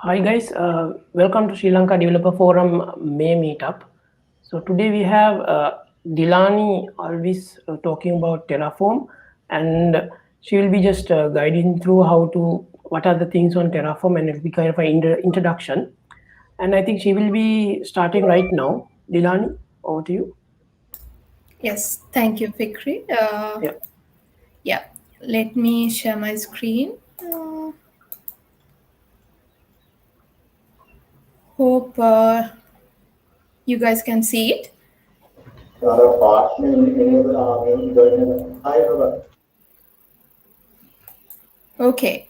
Hi guys, welcome to Sri Lanka Developer Forum May Meetup. So today we have Dilani Alwis talking about Terraform, and she will be just guiding through what are the things on Terraform, and it will be kind of an introduction. And I think she will be starting right now. Dilani, over to you. Yes, thank you, Fikri. Yeah. Yeah, let me share my screen. Hope you guys can see it. Okay,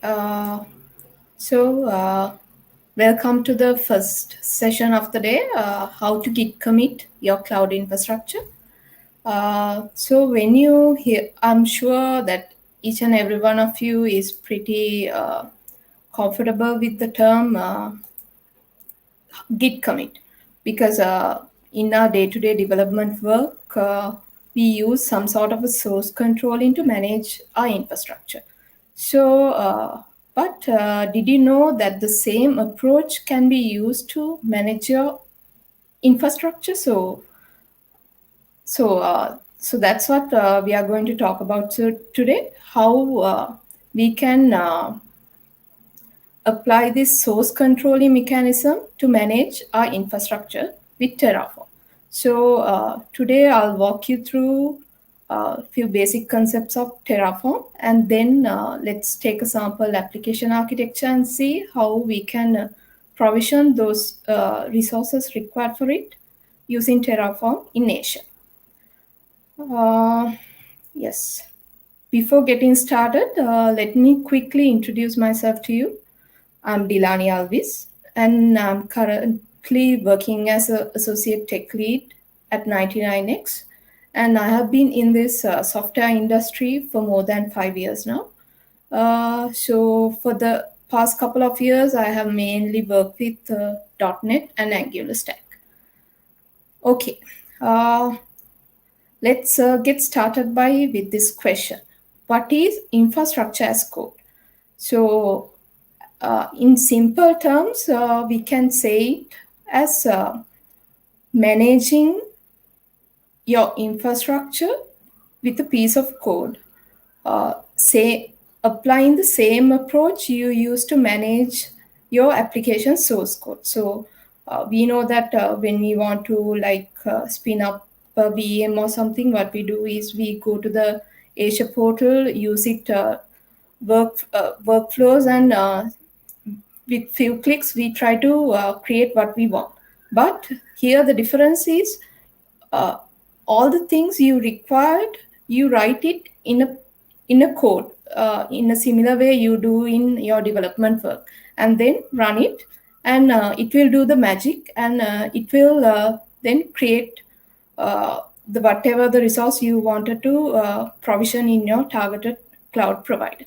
so welcome to the first session of the day, how to git commit your cloud infrastructure. So when you hear, I'm sure that each and every one of you is pretty comfortable with the term git commit, because in our day-to-day development work, we use some sort of a source controlling to manage our infrastructure. So, but did you know that the same approach can be used to manage your infrastructure? So that's what we are going to talk about today, how we can apply this source controlling mechanism to manage our infrastructure with Terraform. So today I'll walk you through a few basic concepts of Terraform, and then let's take a sample application architecture and see how we can provision those resources required for it using Terraform in Azure. Yes. Before getting started, let me quickly introduce myself to you. I'm Dilani Alwis, and I'm currently working as an associate tech lead at 99X. And I have been in this software industry for more than 5 years now. So for the past couple of years, I have mainly worked with .NET and Angular stack. Okay, let's get started with this question. What is infrastructure as code? So in simple terms, we can say it as managing your infrastructure with a piece of code. Say applying the same approach you use to manage your application source code. So we know that when we want to spin up a VM or something, what we do is we go to the Azure portal, use it workflows, and with few clicks we try to create what we want. But here the difference is all the things you required, you write it in a code in a similar way you do in your development work, and then run it, and it will do the magic, and it will then create the whatever the resource you wanted to provision in your targeted cloud provider.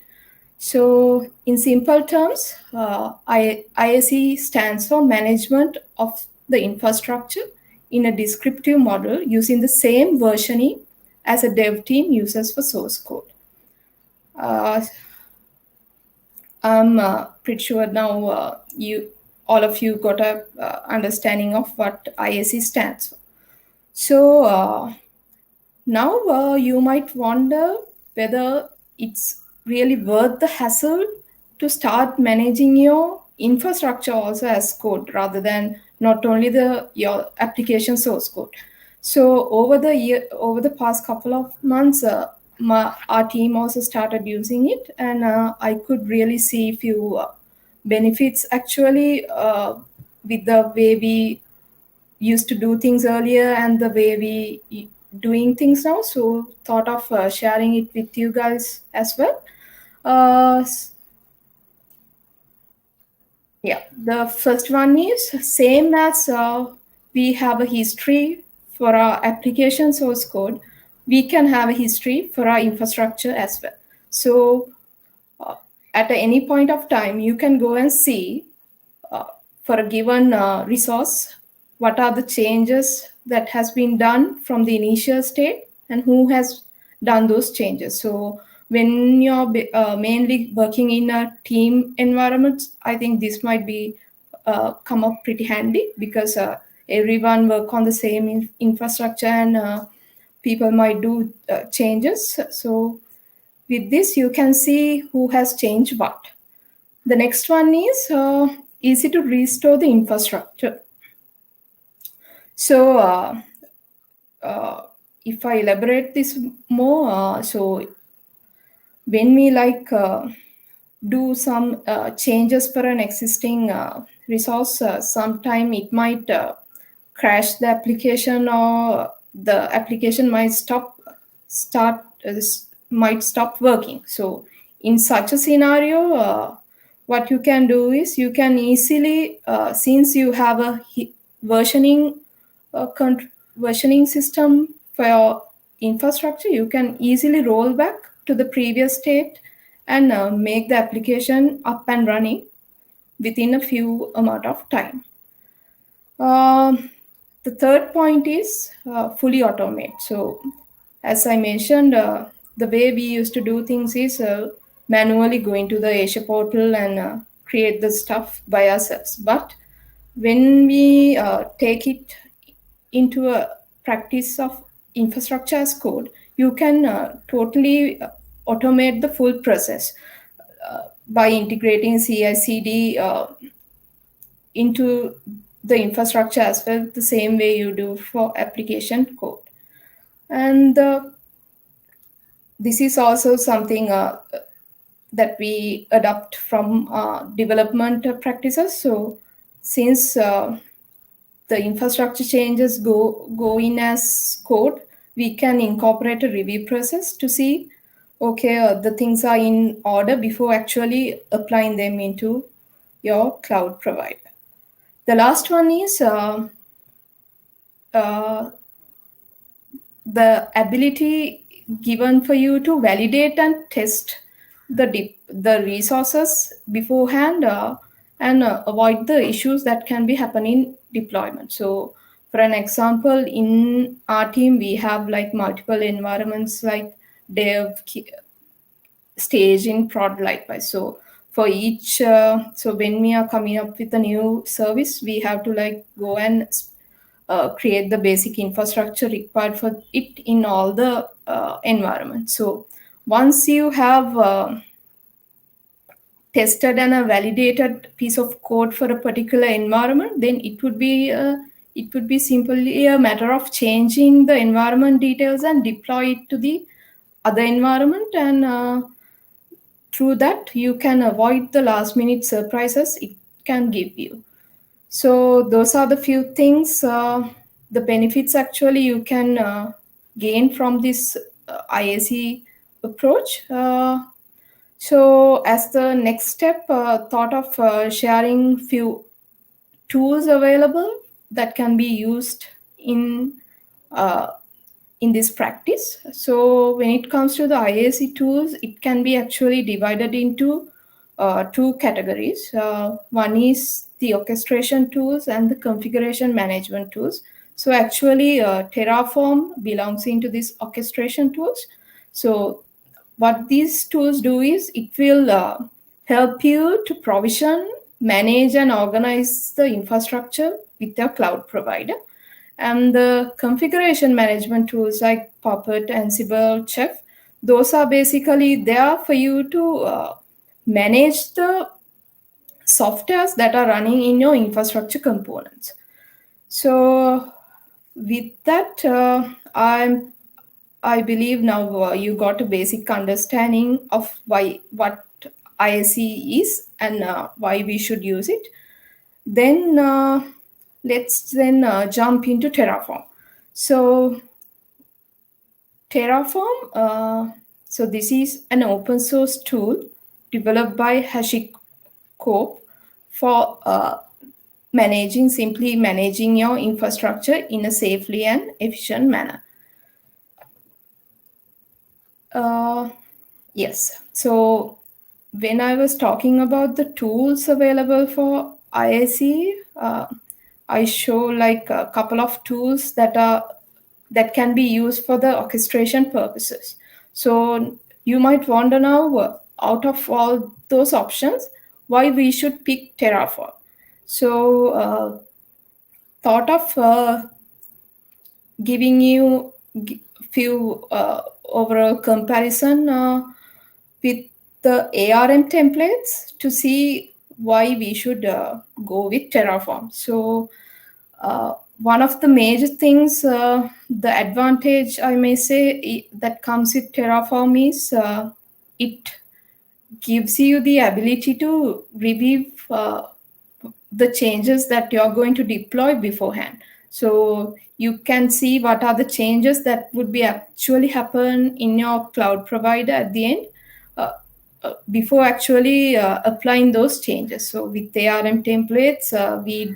So, in simple terms, IaC stands for Management of the Infrastructure in a descriptive model using the same versioning as a dev team uses for source code. I'm pretty sure now all of you got a understanding of what IaC stands for. So now you might wonder whether it's really worth the hassle to start managing your infrastructure also as code rather than not only your application source code. So over the past couple of months, our team also started using it, and I could really see a few benefits actually with the way we used to do things earlier and the way we doing things now. So thought of sharing it with you guys as well. Yeah, the first one is same as we have a history for our application source code, we can have a history for our infrastructure as well. So at any point of time, you can go and see for a given resource, what are the changes that has been done from the initial state and who has done those changes. So when you're mainly working in a team environment, I think this might be come up pretty handy, because everyone work on the same infrastructure, and people might do changes. So with this, you can see who has changed what. The next one is easy to restore the infrastructure. So if I elaborate this more, so when we do some changes for an existing resource, sometime it might crash the application, or the application might might stop working. So in such a scenario, what you can do is you can easily, since you have a versioning versioning system for your infrastructure, you can easily roll back to the previous state and make the application up and running within a few amount of time. The third point is fully automate. So as I mentioned, the way we used to do things is manually going to the Azure portal and create the stuff by ourselves. But when we take it into a practice of infrastructure as code, you can totally automate the full process by integrating CI/CD into the infrastructure as well, the same way you do for application code. And this is also something that we adopt from development practices. So since the infrastructure changes go in as code, we can incorporate a review process to see, okay, the things are in order before actually applying them into your cloud provider. The last one is the ability given for you to validate and test the resources beforehand, and avoid the issues that can be happening deployment. So for an example, in our team, we have multiple environments like dev, stage, in prod, likewise. So for each, so when we are coming up with a new service, we have to go and create the basic infrastructure required for it in all the environments. So once you have tested and a validated piece of code for a particular environment, then it would be simply a matter of changing the environment details and deploy it to the other environment, and through that you can avoid the last minute surprises it can give you. So those are the few things, the benefits actually you can gain from this IaC approach. So as the next step, thought of sharing few tools available that can be used in this practice. So when it comes to the IaC tools, it can be actually divided into two categories. One is the orchestration tools and the configuration management tools. So actually, Terraform belongs into these orchestration tools. So what these tools do is it will help you to provision, manage, and organize the infrastructure with your cloud provider. And the configuration management tools like Puppet, Ansible, Chef, those are basically there for you to manage the softwares that are running in your infrastructure components. So with that, I believe now you got a basic understanding of what IaC is and why we should use it. Then let's jump into Terraform. So Terraform, so this is an open source tool developed by HashiCorp for simply managing your infrastructure in a safely and efficient manner. Yes, so when I was talking about the tools available for IaC, I show a couple of tools that can be used for the orchestration purposes. So you might wonder now, out of all those options, why we should pick Terraform. So thought of giving you few overall comparison with the ARM templates to see why we should go with Terraform. So one of the major things, the advantage I may say that comes with Terraform is it gives you the ability to review the changes that you're going to deploy beforehand. So you can see what are the changes that would be actually happen in your cloud provider at the end uh, before actually applying those changes. So with ARM templates, we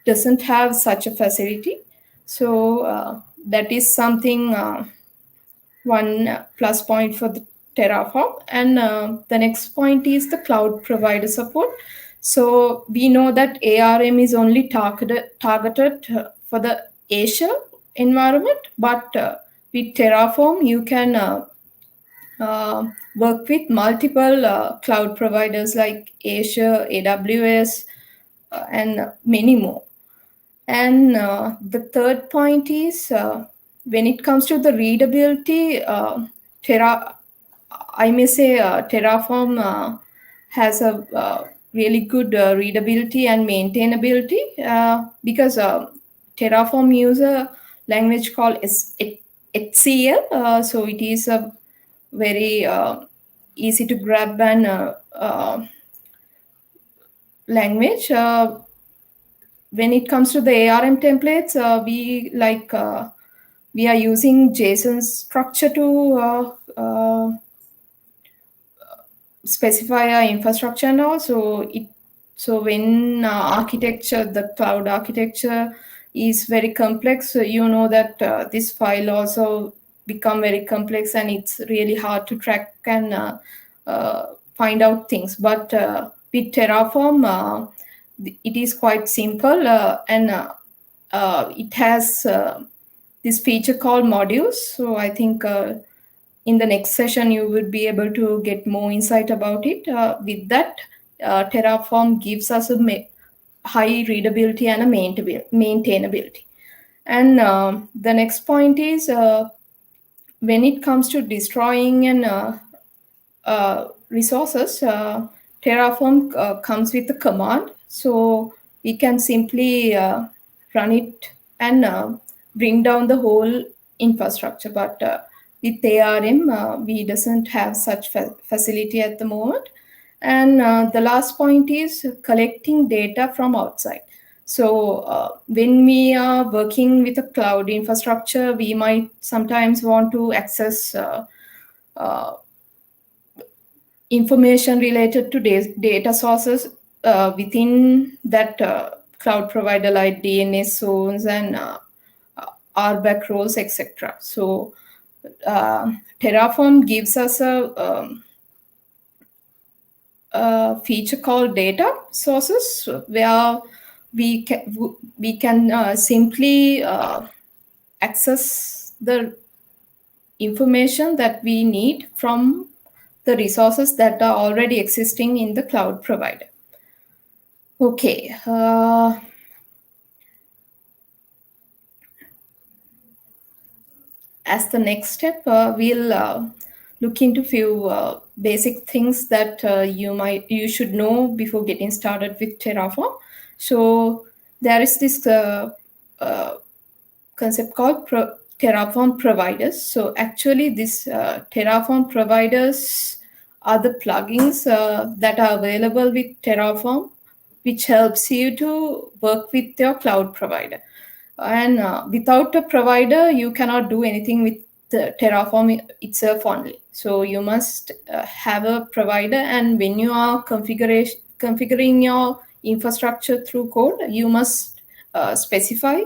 doesn't have such a facility. So that is something one plus point for the Terraform. And the next point is the cloud provider support. So we know that ARM is only targeted for the Azure environment, but with Terraform, you can work with multiple cloud providers like Azure, AWS, and many more. And the third point is when it comes to the readability, I may say Terraform has a really good readability and maintainability because Terraform uses a language called HCL. So it is a very easy to grab and language. When it comes to the ARM templates, we are using JSON structure to specify our infrastructure now. So when architecture, the cloud architecture is very complex, so you know that this file also become very complex and it's really hard to track and find out things. But with Terraform, it is quite simple and it has this feature called modules. So I think in the next session, you would be able to get more insight about it. With that, Terraform gives us a high readability and a maintainability. And the next point is when it comes to destroying and resources, Terraform comes with a command. So we can simply run it and bring down the whole infrastructure. But with ARM, we doesn't have such facility at the moment. And the last point is collecting data from outside. So when we are working with a cloud infrastructure, we might sometimes want to access information related to data sources within that cloud provider, like DNS zones and RBAC roles, etc. So Terraform gives us a feature called data sources where we can simply access the information that we need from the resources that are already existing in the cloud provider. Okay. As the next step, we'll look into few basic things that you should know before getting started with Terraform. So there is this concept called Terraform providers. So actually, this Terraform providers are the plugins that are available with Terraform, which helps you to work with your cloud provider. And without a provider, you cannot do anything with the Terraform itself only. So you must have a provider, and when you are configuring your infrastructure through code, you must specify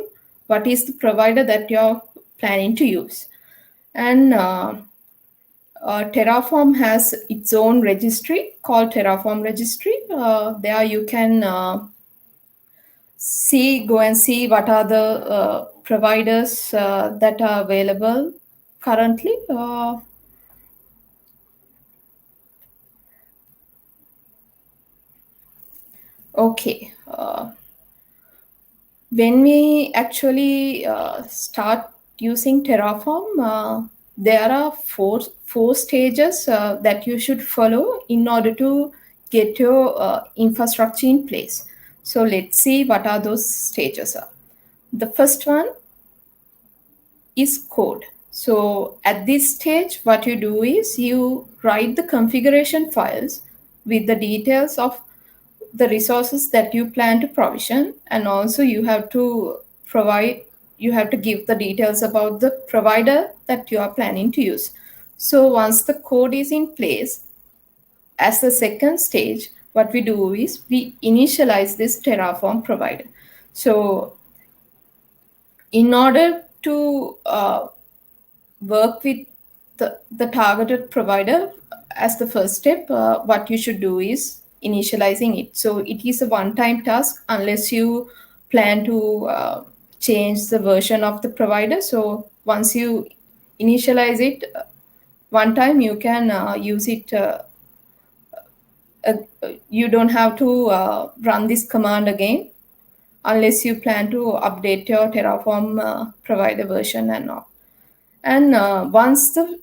what is the provider that you're planning to use. And Terraform has its own registry called Terraform registry. There you can go and see what are the providers that are available currently. Okay. When we actually start using Terraform, there are four stages that you should follow in order to get your infrastructure in place. So let's see what are those stages are. The first one is code. So at this stage, what you do is you write the configuration files with the details of the resources that you plan to provision, and also you have to give the details about the provider that you are planning to use. So once the code is in place, as the second stage, what we do is we initialize this Terraform provider. So in order to work with the targeted provider as the first step, what you should do is initializing it. So it is a one-time task unless you plan to change the version of the provider. So once you initialize it one time, you can use it. You don't have to run this command again unless you plan to update your Terraform provider version and all. And once the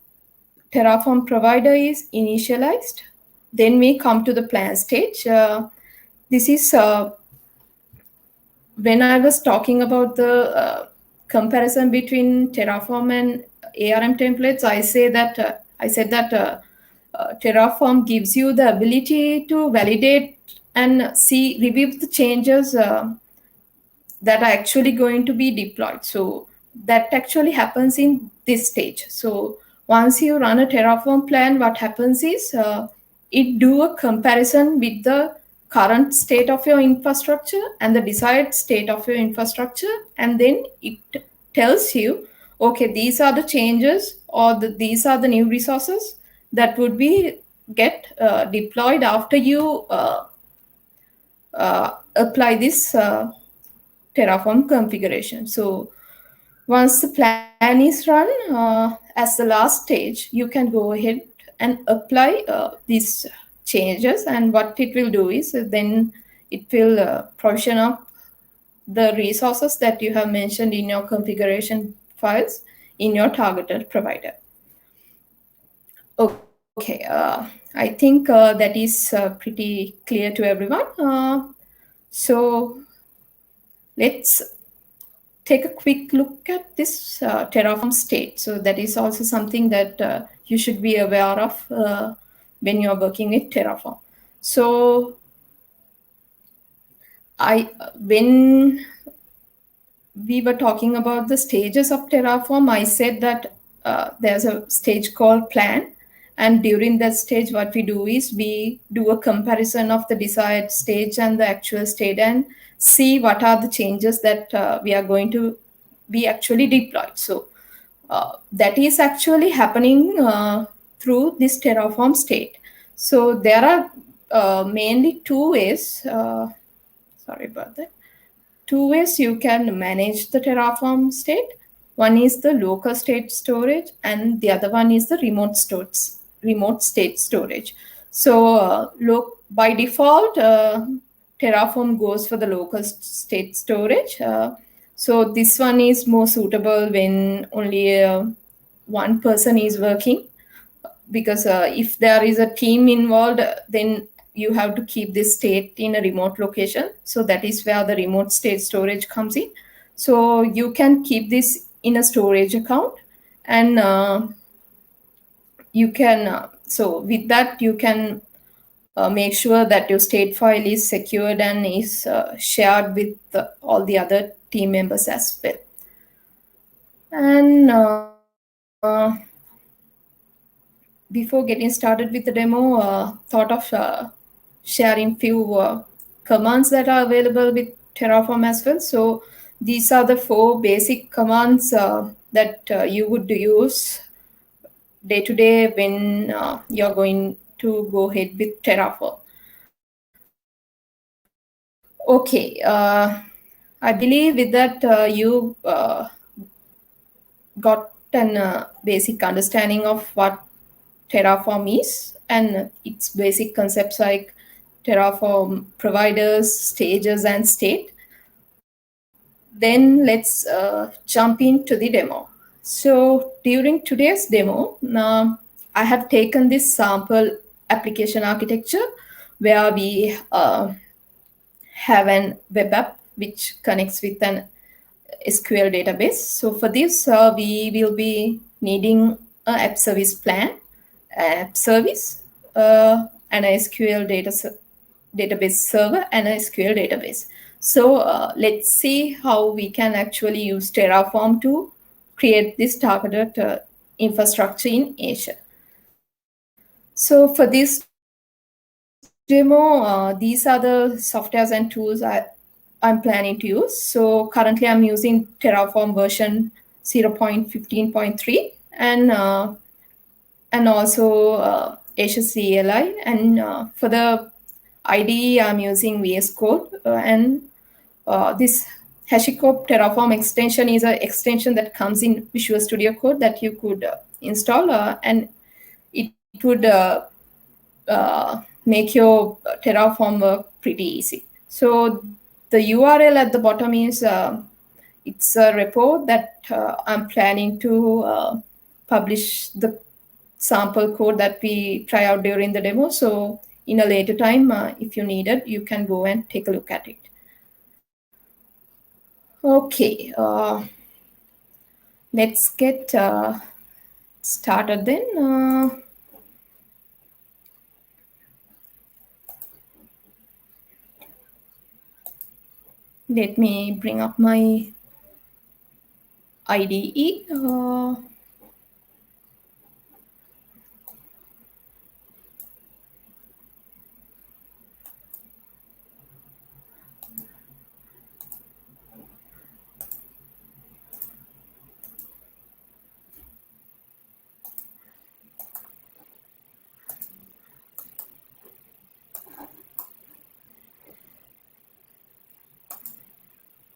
Terraform provider is initialized, then we come to the plan stage. This is when I was talking about the comparison between Terraform and ARM templates. I said that Terraform gives you the ability to validate and review the changes that are actually going to be deployed. So that actually happens in this stage. So once you run a Terraform plan, what happens is it do a comparison with the current state of your infrastructure and the desired state of your infrastructure, and then it tells you, okay, these are the changes, or these are the new resources that would be get deployed after you apply this Terraform configuration. So once the plan is run, as the last stage, you can go ahead and apply these changes. And what it will do is then it will provision up the resources that you have mentioned in your configuration files in your targeted provider. Okay, I think that is pretty clear to everyone. So let's take a quick look at this Terraform state. So that is also something that you should be aware of when you're working with Terraform. So when we were talking about the stages of Terraform, I said that there's a stage called plan. And during that stage, what we do is we do a comparison of the desired stage and the actual state and see what are the changes that we are going to be actually deployed. So that is actually happening through this Terraform state. So there are mainly two ways. Sorry about that. Two ways you can manage the Terraform state. One is the local state storage, and the other one is the remote state storage. So by default, Terraform goes for the local state storage. So this one is more suitable when only one person is working, because if there is a team involved, then you have to keep this state in a remote location. So that is where the remote state storage comes in. So you can keep this in a storage account, and you can so with that you can make sure that your state file is secured and is shared with all the other team members as well. And before getting started with the demo, thought of sharing few commands that are available with Terraform as well. So these are the 4 basic commands that you would use day to day when you're going to go ahead with Terraform. Okay, I believe with that you got an basic understanding of what Terraform is and its basic concepts like Terraform providers, stages, and state. Then let's jump into the demo. So during today's demo, I have taken this sample application architecture where we have an web app which connects with an SQL database. So for this, we will be needing an app service plan, app service, and a SQL database server, and a SQL database. So let's see how we can actually use Terraform to create this targeted infrastructure in Azure. So for this demo, these are the softwares and tools I'm planning to use. So currently I'm using Terraform version 0.15.3 and also Azure CLI. And for the IDE, I'm using VS Code. And this HashiCorp Terraform extension is an extension that comes in Visual Studio Code that you could install, and it would make your Terraform work pretty easy. So the URL at the bottom is it's a repo that I'm planning to publish the sample code that we try out during the demo. So in a later time, if you need it, you can go and take a look at it. Okay, let's get started then. Let me bring up my IDE.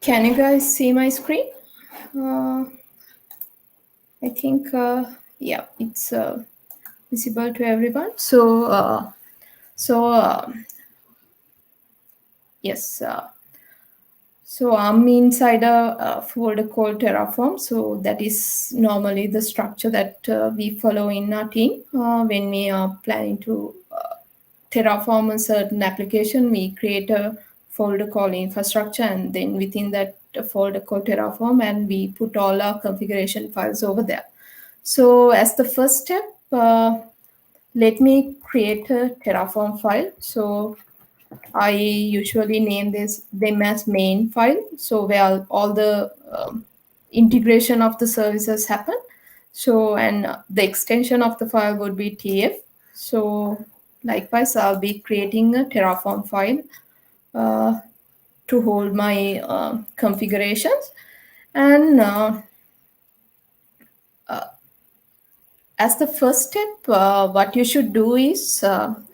Can you guys see my screen? I think, yeah, it's visible to everyone. So, yes. So I'm inside a folder called Terraform. So that is normally the structure that we follow in our team when we are planning to Terraform a certain application. We create a folder called infrastructure, and then within that folder called Terraform, and we put all our configuration files over there. So as the first step, let me create a Terraform file. So I usually name them as main file. So where all the integration of the services happen. So, and the extension of the file would be TF. So likewise, I'll be creating a Terraform file to hold my configurations. And as the first step, what you should do is,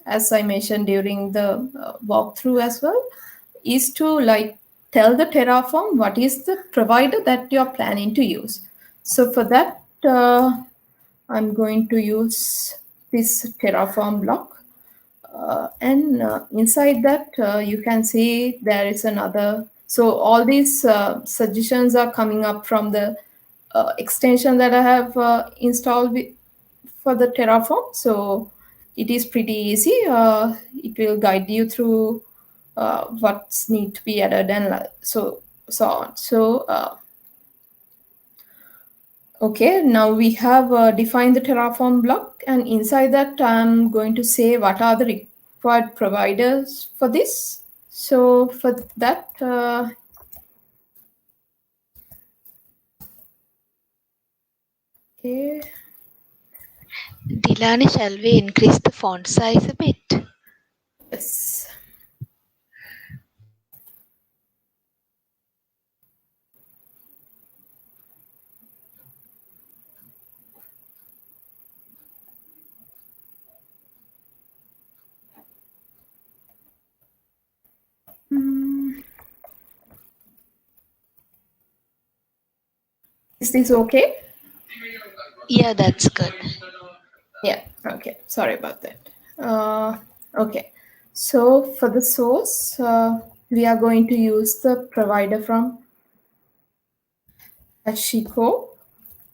as I mentioned during the walkthrough as well, is to tell the Terraform what is the provider that you're planning to use. So for that, I'm going to use this Terraform block. And inside that, you can see there is another. So all these suggestions are coming up from the extension that I have installed for the Terraform. So it is pretty easy. It will guide you through what's need to be added and so on. So okay, now we have defined the Terraform block, and inside that I'm going to say what are the required providers for this. So for that, okay. Dilani, shall we increase the font size a bit? Yes. Is this okay? Yeah, that's good. Yeah, okay. Sorry about that. Okay. So for the source, we are going to use the provider from Ashiko,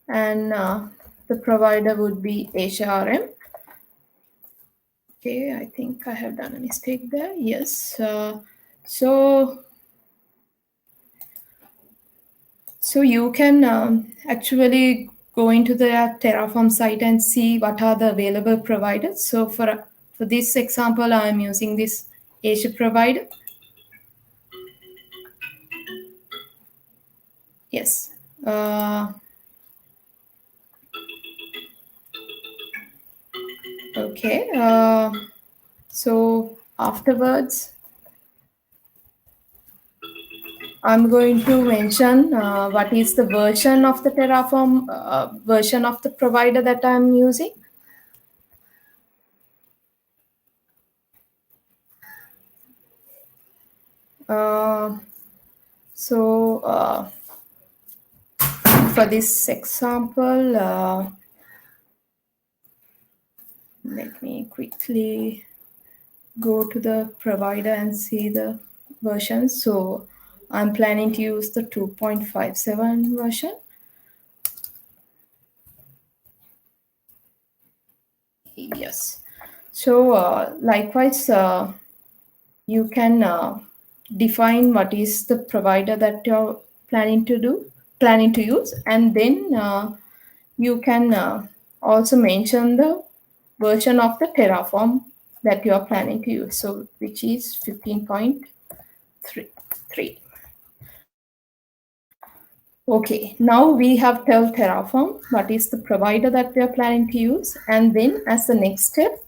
and the provider would be HRM. Okay, I think I have done a mistake there. Yes. So you can actually go into the Terraform site and see what are the available providers. So for this example, I'm using this Azure provider. Yes. Okay. So afterwards, I'm going to mention what is the version of the Terraform version of the provider that I'm using. For this example, let me quickly go to the provider and see the version. So I'm planning to use the 2.57 version. Yes. So likewise, you can define what is the provider that you're planning to use, and then you can also mention the version of the Terraform that you are planning to use, so which is 15.3. Okay, now we have told Terraform what is the provider that we are planning to use, and then as the next step,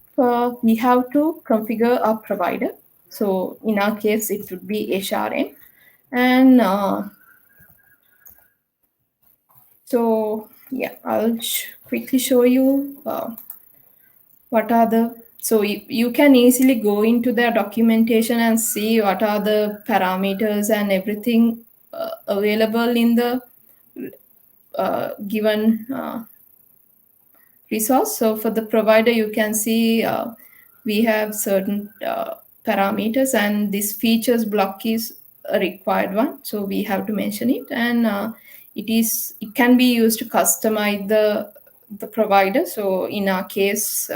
we have to configure our provider. So in our case, it would be HRM, and so yeah, I'll quickly show you what are the. So you can easily go into their documentation and see what are the parameters and everything available in the given resource. So for the provider, you can see we have certain parameters, and this features block is a required one. So we have to mention it, and it can be used to customize the provider. So in our case,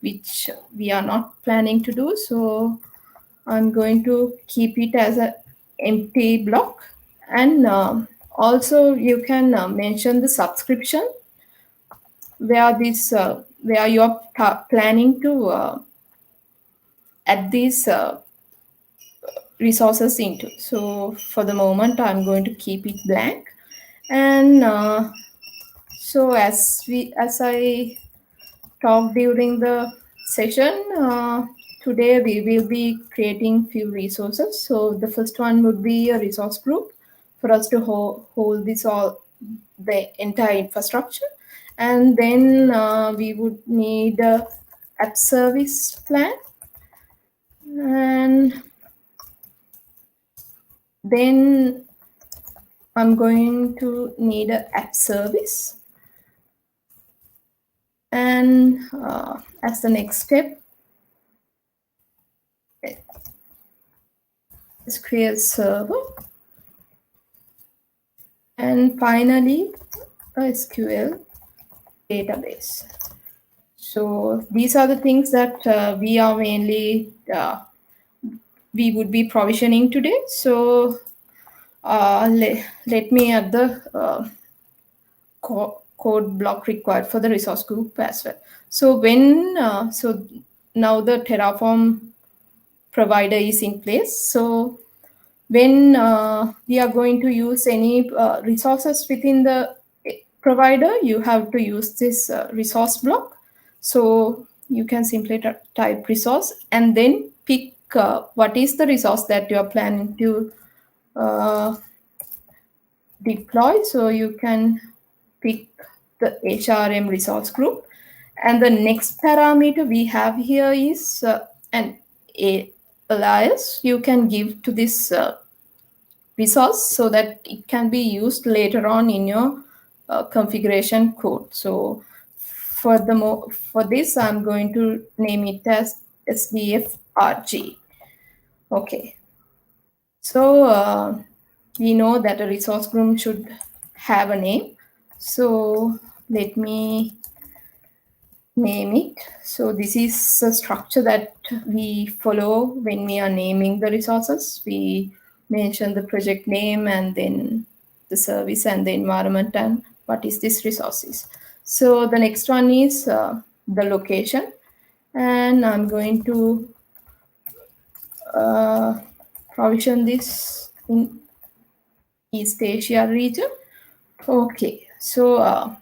which we are not planning to do, so I'm going to keep it as an empty block. And also you can mention the subscription where you're planning to add these resources into. So for the moment, I'm going to keep it blank. And so as I talked during the session, today we will be creating few resources. So the first one would be a resource group for us to hold the entire infrastructure. And then we would need a app service plan, and then I'm going to need an app service. And as the next step, let's create a server. And finally, a SQL database. So these are the things that we are mainly we would be provisioning today. So let me add the code block required for the resource group as well. So so now the Terraform provider is in place. So when we are going to use any resources within the provider, you have to use this resource block. So you can simply type resource and then pick what is the resource that you are planning to deploy. So you can pick the HRM resource group. And the next parameter we have here is an alias you can give to this resource so that it can be used later on in your configuration code. So for this, I'm going to name it as SLDF RG. Okay. So we know that a resource group should have a name. So let me name it. So this is a structure that we follow when we are naming the resources. We mention the project name and then the service and the environment and what is this resources. So the next one is the location, and I'm going to provision this in East Asia region. Okay, so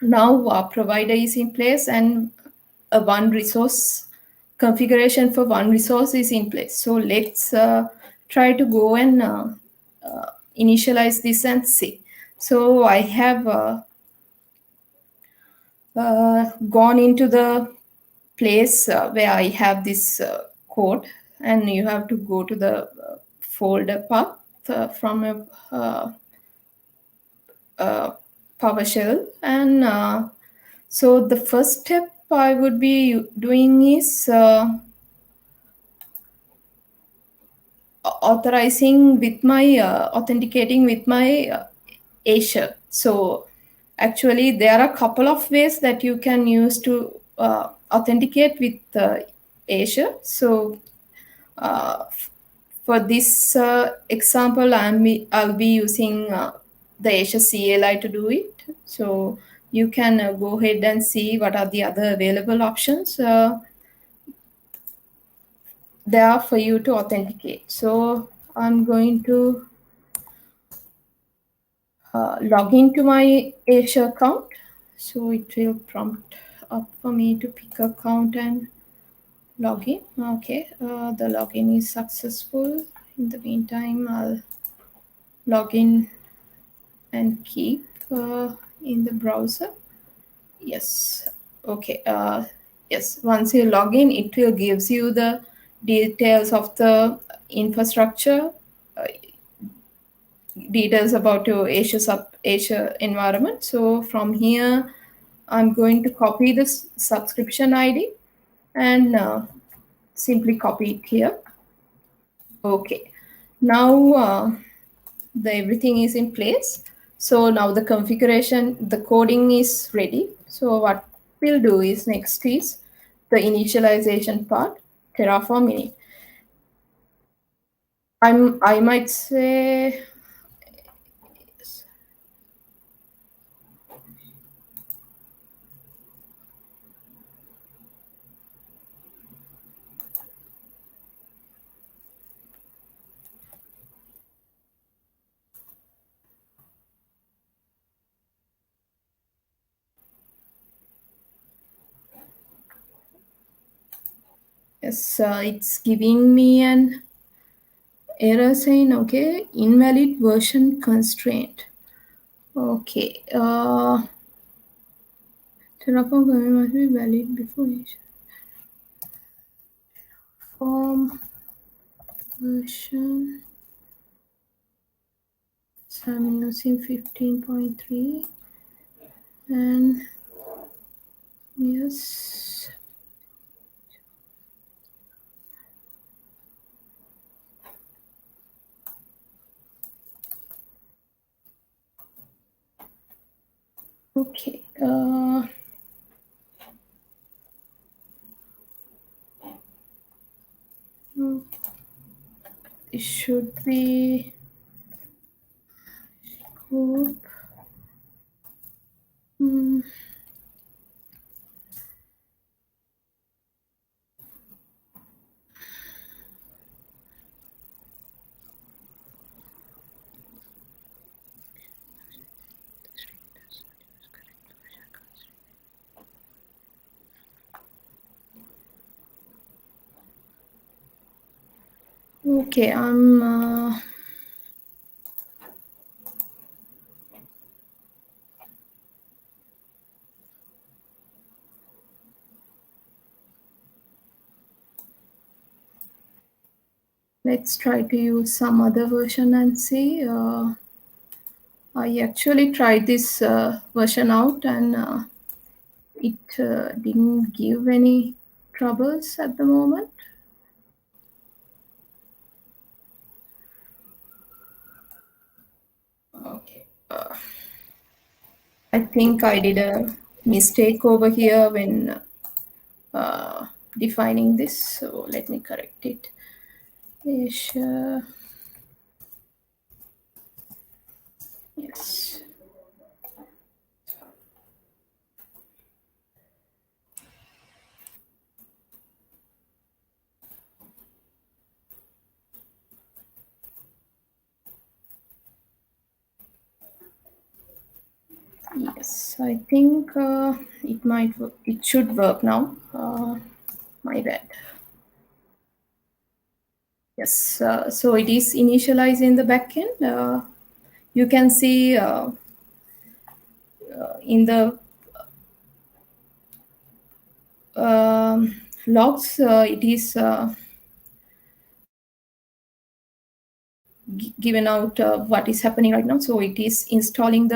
now our provider is in place and a one resource configuration for one resource is in place. So let's try to go and initialize this and see. So I have gone into the place where I have this code, and you have to go to the folder path from a PowerShell. And so the first step I would be doing is authorizing with my authenticating with my Azure. So actually there are a couple of ways that you can use to authenticate with Azure. So for this example, I'll be using the Azure CLI to do it. So you can go ahead and see what are the other available options there for you to authenticate. So I'm going to log into my Azure account. So it will prompt up for me to pick account and log in. Okay, the login is successful. In the meantime, I'll log in and keep in the browser. Yes. Okay. Yes. Once you log in, it will gives you the details of the infrastructure, details about your Azure environment. So from here, I'm going to copy this subscription ID and simply copy it here. Okay. Now everything is in place. So now the configuration, the coding is ready. So what we'll do is next is the initialization part, Terraform init. I might say yes, it's giving me an error saying, okay, invalid version constraint. Okay, Terraform command must be valid before form version. So I'm using 15.3 and yes. Okay. It should be group. Okay, let's try to use some other version and see. I actually tried this version out and it didn't give any troubles at the moment. Okay. I think I did a mistake over here when defining this, so let me correct it. Azure. Yes. Yes, I think it should work now. My bad. Yes, so it is initialized in the backend. You can see in the logs, it is given out what is happening right now. So it is installing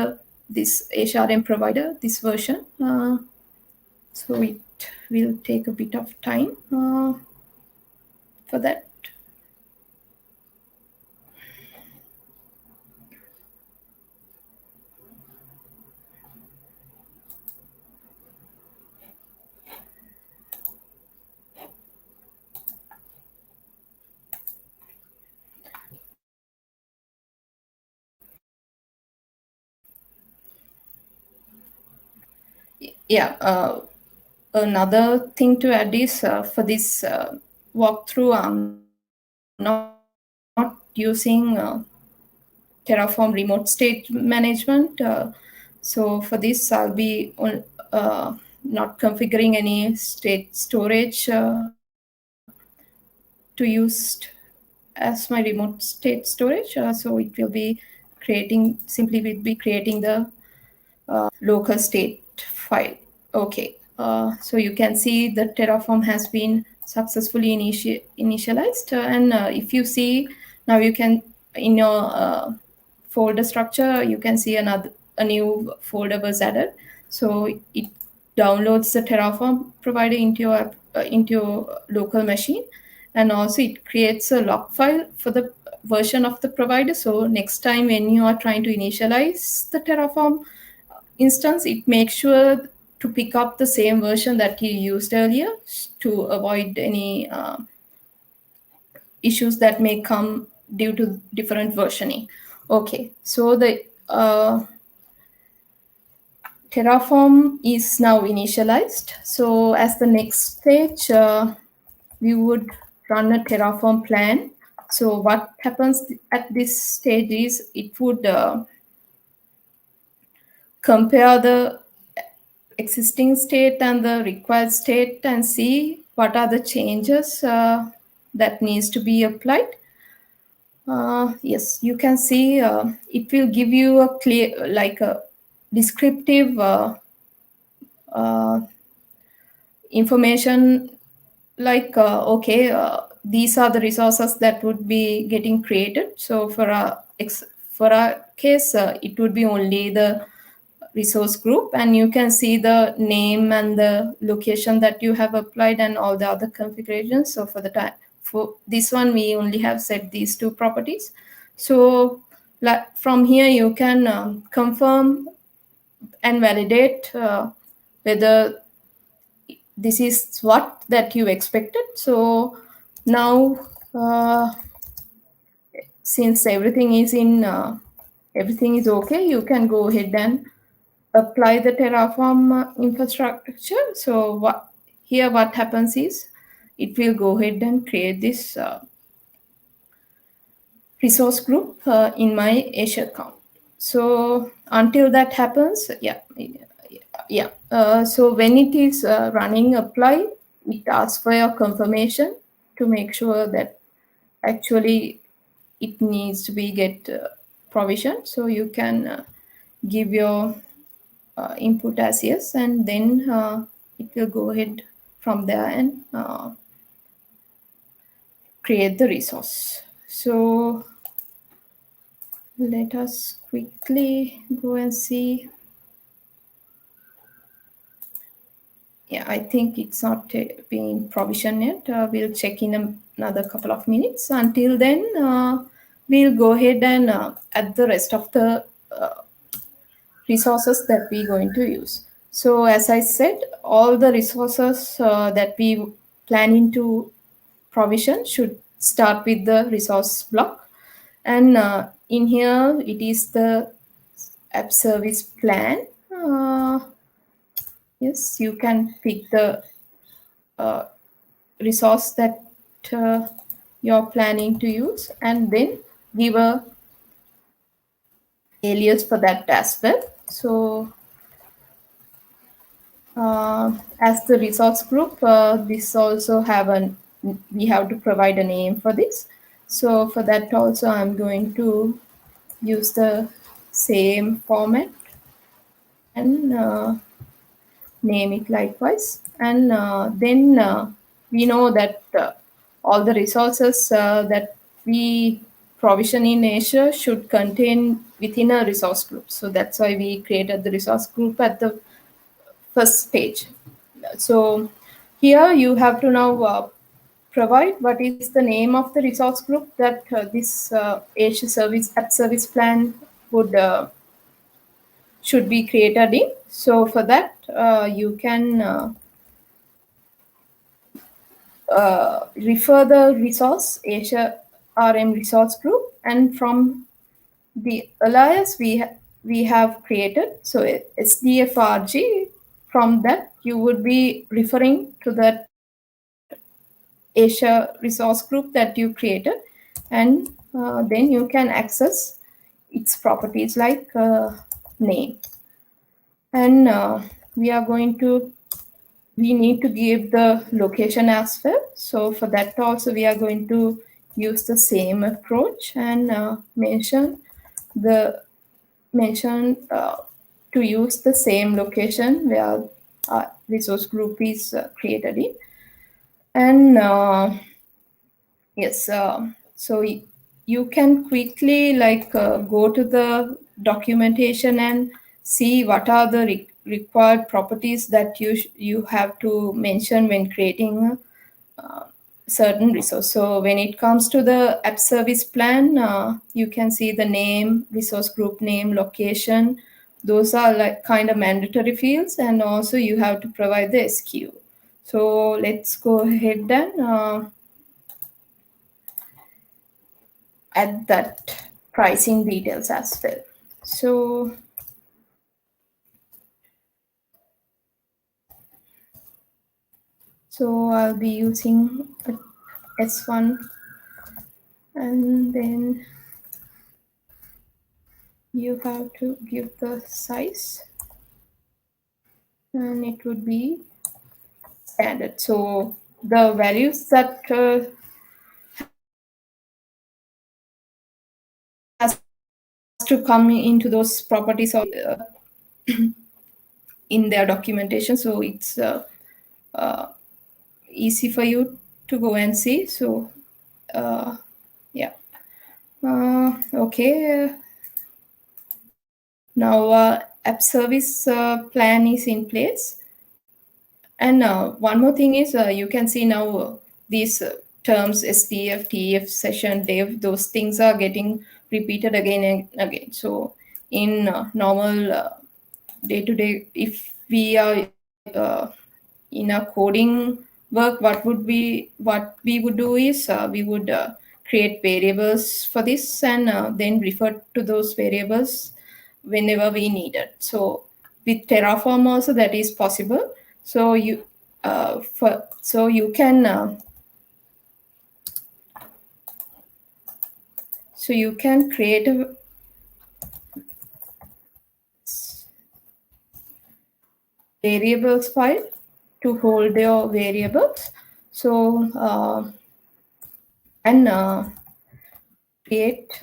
this HRM provider, this version. So it will take a bit of time for that. Yeah, another thing to add is for this walkthrough, I'm not using Terraform remote state management. So for this, I'll be not configuring any state storage to use as my remote state storage. So it will be creating the local state file. Okay, so you can see the Terraform has been successfully initialized. And if you see now, you can in your folder structure, you can see a new folder was added. So it downloads the Terraform provider into your local machine, and also it creates a log file for the version of the provider. So next time when you are trying to initialize the Terraform instance, it makes sure to pick up the same version that you used earlier to avoid any issues that may come due to different versioning. Okay, so the Terraform is now initialized. So as the next stage, we would run a Terraform plan. So what happens at this stage is it would compare the existing state and the required state and see what are the changes that needs to be applied. Yes, you can see it will give you a clear, like a descriptive information, like okay, these are the resources that would be getting created. So for our case, it would be only the resource group, and you can see the name and the location that you have applied and all the other configurations. So for this one, we only have set these two properties. So from here, you can confirm and validate whether this is what that you expected. So now, since everything is okay, you can go ahead and apply the Terraform infrastructure. So what happens is it will go ahead and create this resource group in my Azure account. So until that happens, so when it is running apply, it asks for your confirmation to make sure that actually it needs to be get provision. So you can give your input as yes, and then it will go ahead from there and create the resource. So let us quickly go and see. Yeah, I think it's not being provisioned yet. We'll check in another couple of minutes. Until then, we'll go ahead and add the rest of the resources that we're going to use. So as I said, all the resources that we planning to provision should start with the resource block. And in here, it is the app service plan. Yes, you can pick the resource that you're planning to use and then give a alias for that as well. So as the resource group, this also we have to provide a name for this. So for that also, I'm going to use the same format and name it likewise. And then we know that all the resources that we provision in Azure should contain within a resource group. So that's why we created the resource group at the first page. So here you have to now provide what is the name of the resource group that this Azure service app service plan would should be created in. So for that, you can refer the resource Azure RM resource group, and from the alias we have created, so SDFRG. From that, you would be referring to that Azure resource group that you created, and then you can access its properties like name. And we need to give the location as well. So for that also, we are going to use the same approach and mention to use the same location where our resource group is created in. And yes, so you can quickly go to the documentation and see what are the required properties that you have to mention when creating certain resource. So when it comes to the app service plan, you can see the name, resource group name, location. Those are like kind of mandatory fields, and also you have to provide the SKU. So let's go ahead and add that pricing details as well. So I'll be using S1, and then you have to give the size, and it would be standard. So the values that has to come into those properties of in their documentation, so it's easy for you to go and see. So yeah, okay. Now app service plan is in place. And one more thing is you can see now these terms SDF, TF, session, dev, those things are getting repeated again and again. So in normal day-to-day, if we are in a coding work, what we would do is we would create variables for this and then refer to those variables whenever we need it. So with Terraform also that is possible. So you can create a variables file to hold your variables. So and create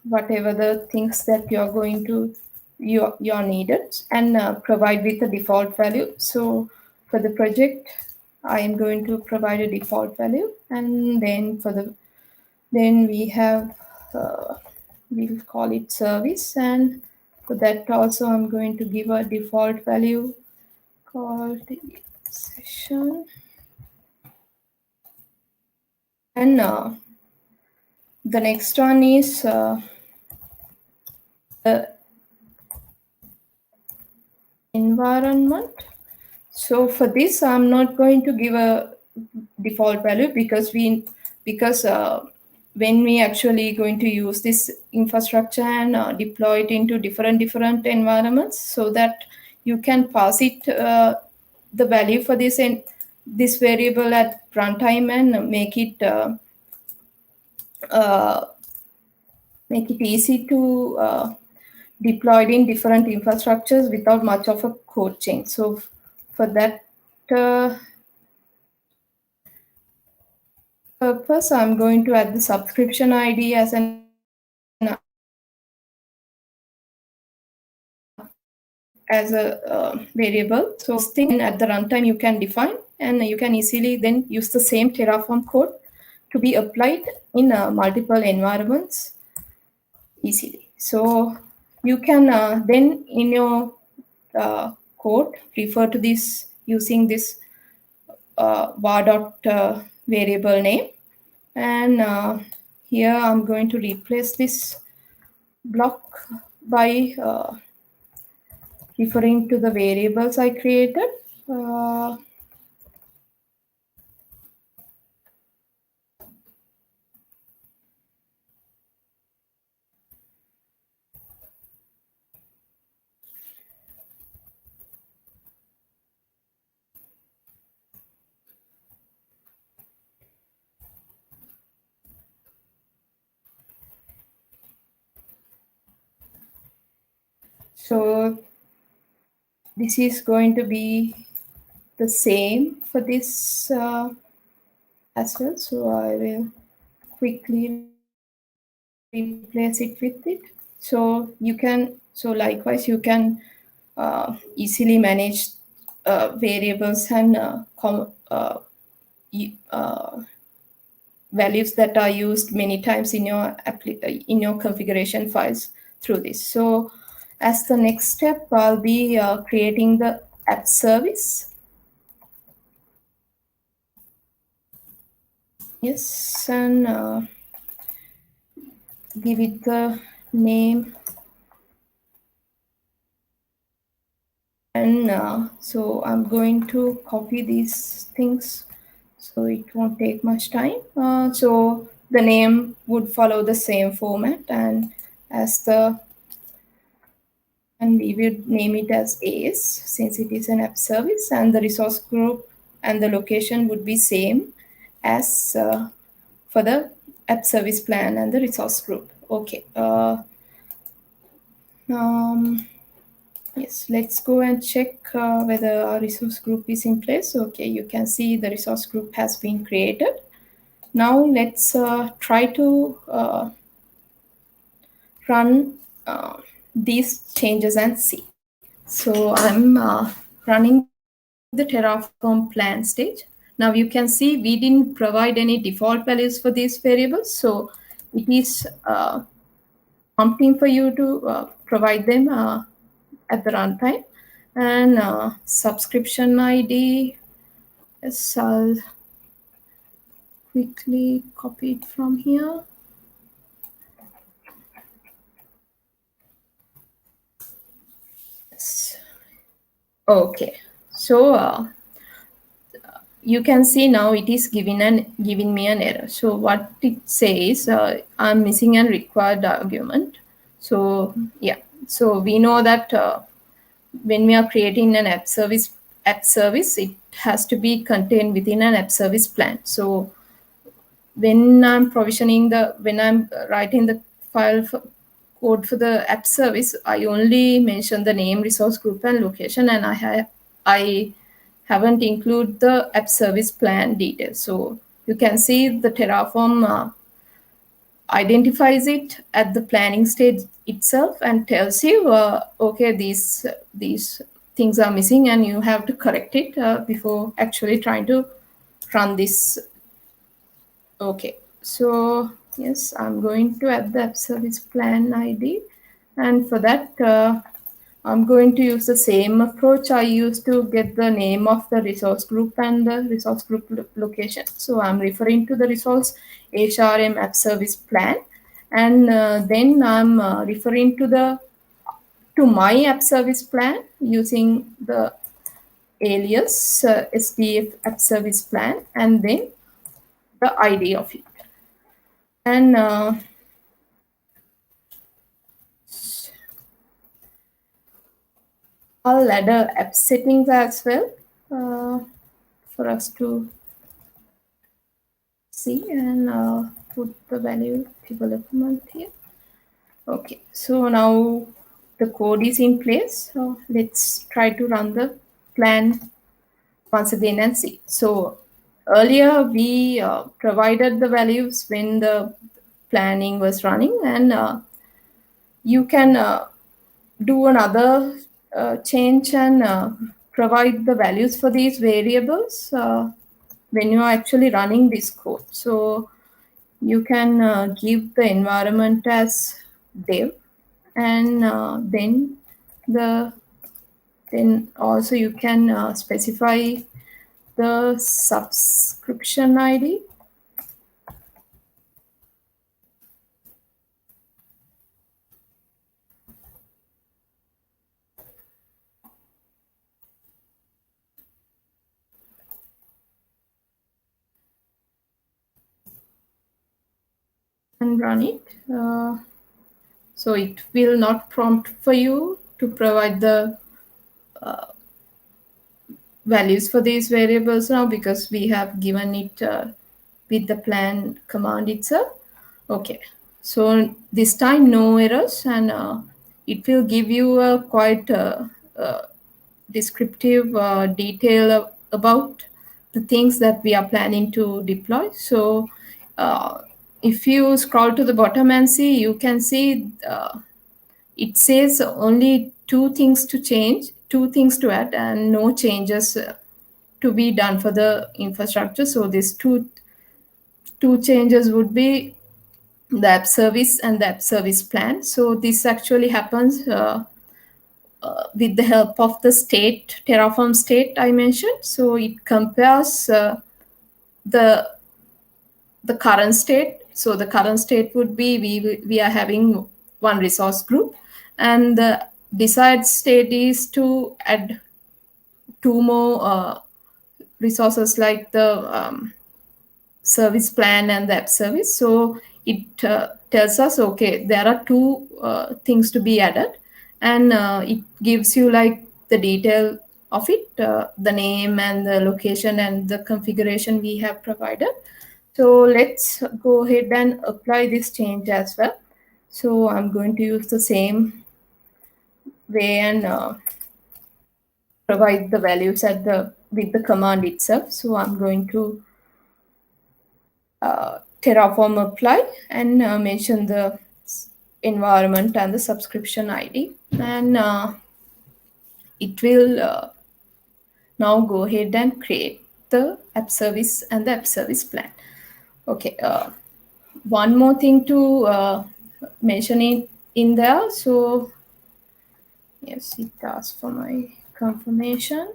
whatever the things that you're going to you're needed, and provide with a default value. So for the project, I am going to provide a default value, and then then we have we'll call it service, and for that also I'm going to give a default value called session. And the next one is the environment. So for this, I'm not going to give a default value because when we actually going to use this infrastructure and deploy it into different environments, so that you can pass it the value for this and this variable at runtime and make it easy to deploy it in different infrastructures without much of a code change. So for that purpose, I'm going to add the subscription ID as an variable. So this thing at the runtime you can define, and you can easily then use the same Terraform code to be applied in multiple environments easily. So you can then in your code refer to this using this var. Variable name, and here I'm going to replace this block by referring to the variables I created. So this is going to be the same for this as well. So I will quickly replace it with it. So likewise you can easily manage variables and values that are used many times in your configuration files through this. So as the next step, I'll be creating the app service. Yes, and give it the name. And so I'm going to copy these things so it won't take much time. So the name would follow the same format, and we would name it as AS since it is an app service, and the resource group and the location would be same as for the app service plan and the resource group. Okay. Yes, let's go and check whether our resource group is in place. Okay, you can see the resource group has been created. Now let's try to run these changes and see. So I'm running the Terraform plan stage. Now you can see we didn't provide any default values for these variables. So it is prompting for you to provide them at the runtime. And subscription ID, yes, I'll quickly copy it from here. Yes. Okay, so you can see now it is giving me an error. So what it says, I'm missing a required argument. So yeah, so we know that when we are creating an app service, it has to be contained within an app service plan. So when I'm writing the file code for the app service, I only mention the name, resource group, and location, and I haven't included the app service plan details. So you can see the Terraform identifies it at the planning stage itself and tells you, okay, these things are missing and you have to correct it before actually trying to run this. Okay, so yes, I'm going to add the app service plan ID, and for that I'm going to use the same approach I used to get the name of the resource group and the resource group location. So I'm referring to the resource HRM app service plan, and then I'm referring to my app service plan using the alias SDF app service plan, and then the ID of it. And I'll add a app settings as well for us to see, and put the value development here. Okay, so now the code is in place. So let's try to run the plan once again and see. So earlier we provided the values when the planning was running, and you can do another change and provide the values for these variables when you are actually running this code. So you can give the environment as dev, and then also you can specify the subscription ID. And run it. So it will not prompt for you to provide the values for these variables now, because we have given it with the plan command itself. Okay, so this time no errors, and it will give you a quite descriptive detail about the things that we are planning to deploy. So if you scroll to the bottom and see, you can see it says only 2 things to change, 2 things to add, and no changes to be done for the infrastructure. So these two changes would be the app service and the app service plan. So this actually happens with the help of the state, Terraform state I mentioned. So it compares the current state. So the current state would be we are having one resource group, and the desired state is to add 2 more resources like the service plan and the app service. So it tells us, okay, there are 2 things to be added, and it gives you like the detail of it, the name and the location and the configuration we have provided. So let's go ahead and apply this change as well. So I'm going to use the same way and provide the values with the command itself. So I'm going to Terraform apply and mention the environment and the subscription ID, and it will now go ahead and create the app service and the app service plan. Okay, one more thing to mention it in there. So yes, it asks for my confirmation.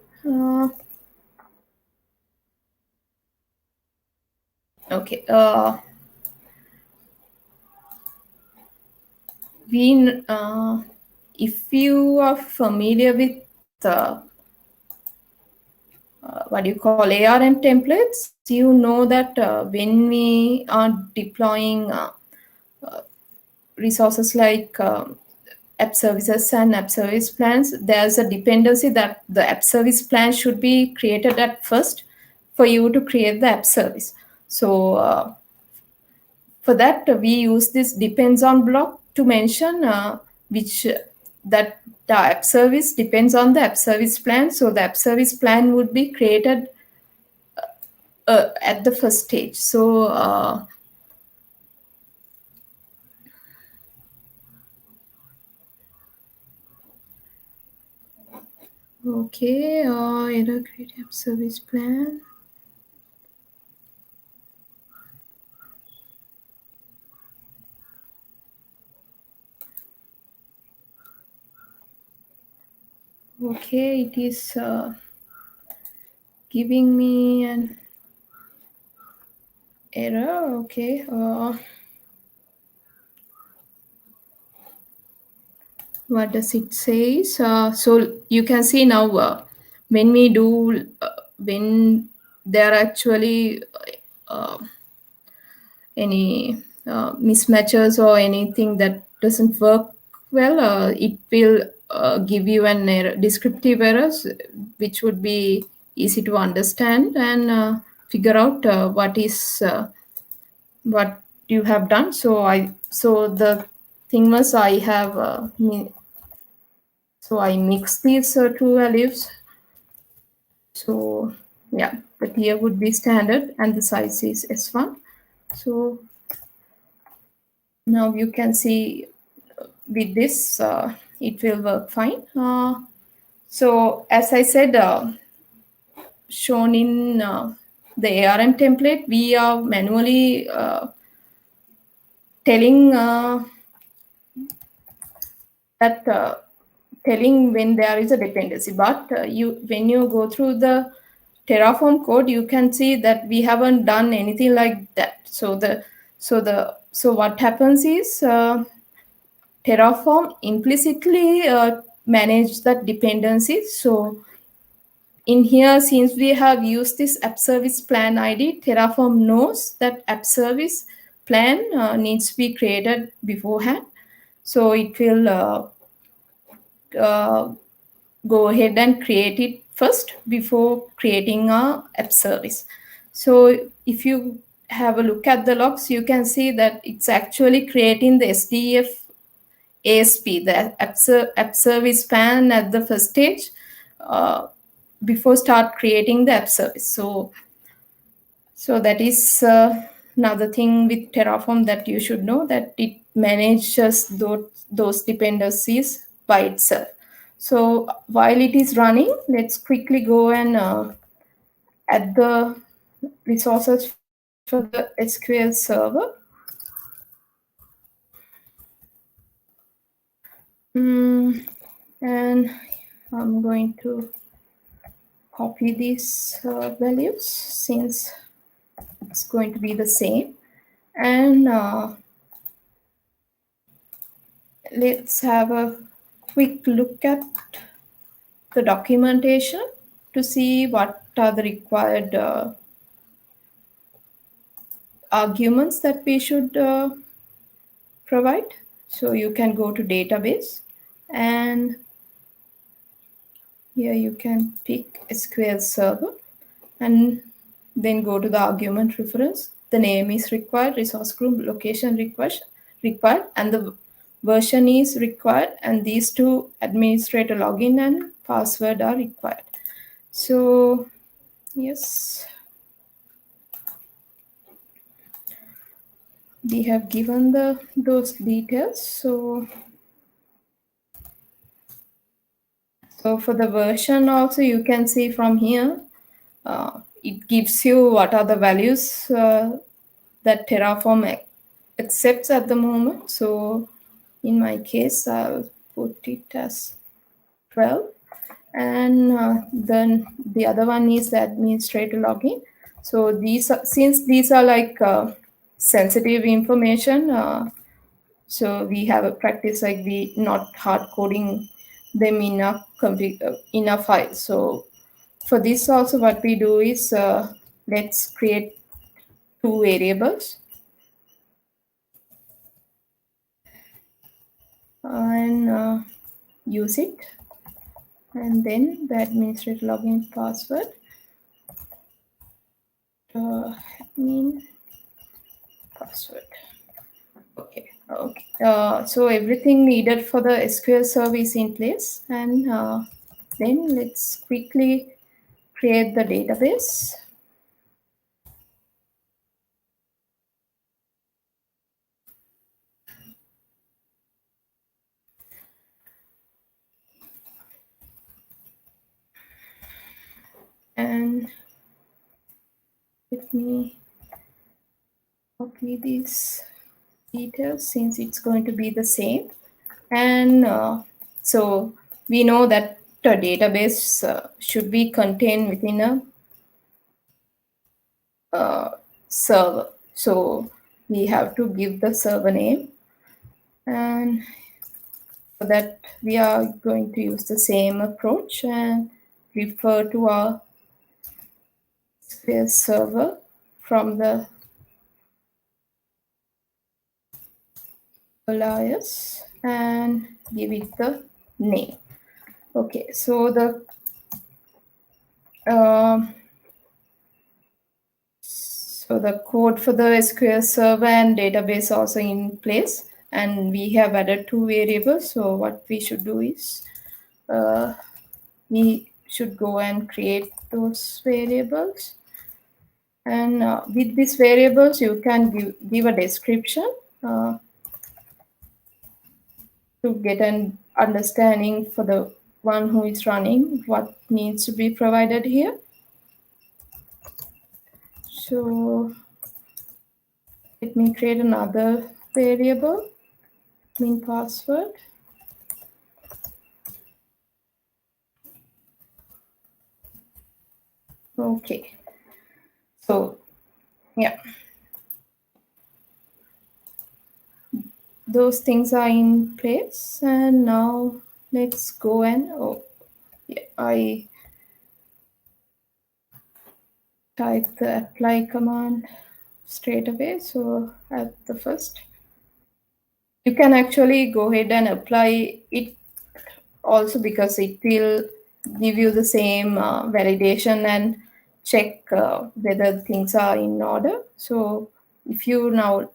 Okay, if you are familiar with what you call ARM templates, you know that when we are deploying resources like app services and app service plans, there's a dependency that the app service plan should be created at first for you to create the app service. So for that, we use this depends on block to mention which that the app service depends on the app service plan. So the app service plan would be created at the first stage. So okay, error create app service plan. Okay, it is giving me an error. Okay. What does it say? So you can see now when we do when there are actually uh, any mismatches or anything that doesn't work well, it will give you an error, descriptive errors, which would be easy to understand and figure out what you have done. So the thing was I have so I mix these two values. So yeah, the tier would be standard and the size is S1. So now you can see with this, it will work fine. So as I said, shown in the ARM template, we are manually telling that telling when there is a dependency. But when you go through the Terraform code, you can see that we haven't done anything like that. So what happens is Terraform implicitly manage that dependency. So in here, since we have used this app service plan ID, Terraform knows that app service plan needs to be created beforehand. So it will go ahead and create it first before creating a app service. So if you have a look at the logs, you can see that it's actually creating the SDF ASP, the app service pan at the first stage before start creating the app service. So that is another thing with Terraform that you should know, that it manages those dependencies by itself. So while it is running, let's quickly go and add the resources for the SQL Server. And I'm going to copy these values since it's going to be the same. And let's have a quick look at the documentation to see what are the required arguments that we should provide. So you can go to database and here you can pick SQL Server and then go to the argument reference. The name is required, resource group, location required, and the version is required, and these two, administrator login and password, are required. So yes, we have given those details. So for the version also, you can see from here, it gives you what are the values that Terraform accepts at the moment. So in my case, I'll put it as 12. And then the other one is the administrator login. So since these are like sensitive information, so we have a practice like we not hard coding them in a file. So for this also, what we do is let's create two variables and use it, and then the administrator login password, admin password. Okay. So everything needed for the SQL Server is in place, and then let's quickly create the database. And let me copy these details since it's going to be the same. And so we know that database should be contained within a server. So we have to give the server name, and for that we are going to use the same approach and refer to our SQL Server from the alias and give it the name. Okay, so the code for the SQL Server and database also in place, and we have added 2 variables. So what we should do is we should go and create those variables, and with these variables you can give a description to get an understanding for the one who is running what needs to be provided here. So let me create another variable, min password. Okay, so yeah, those things are in place, and now let's go and I type the apply command straight away. So at the first, you can actually go ahead and apply it also, because it will give you the same validation and check whether things are in order. So if you now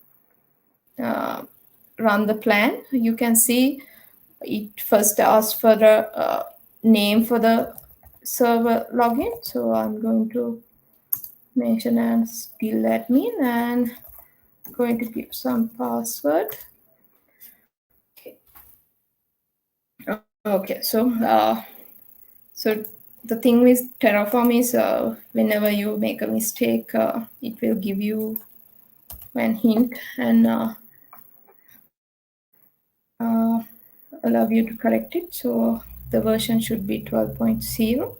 run the plan, you can see it first asks for the name for the server login. So I'm going to mention as admin and going to give some password. Okay, so the thing with Terraform is whenever you make a mistake, it will give you an hint and allow you to correct it. So the version should be 12.0.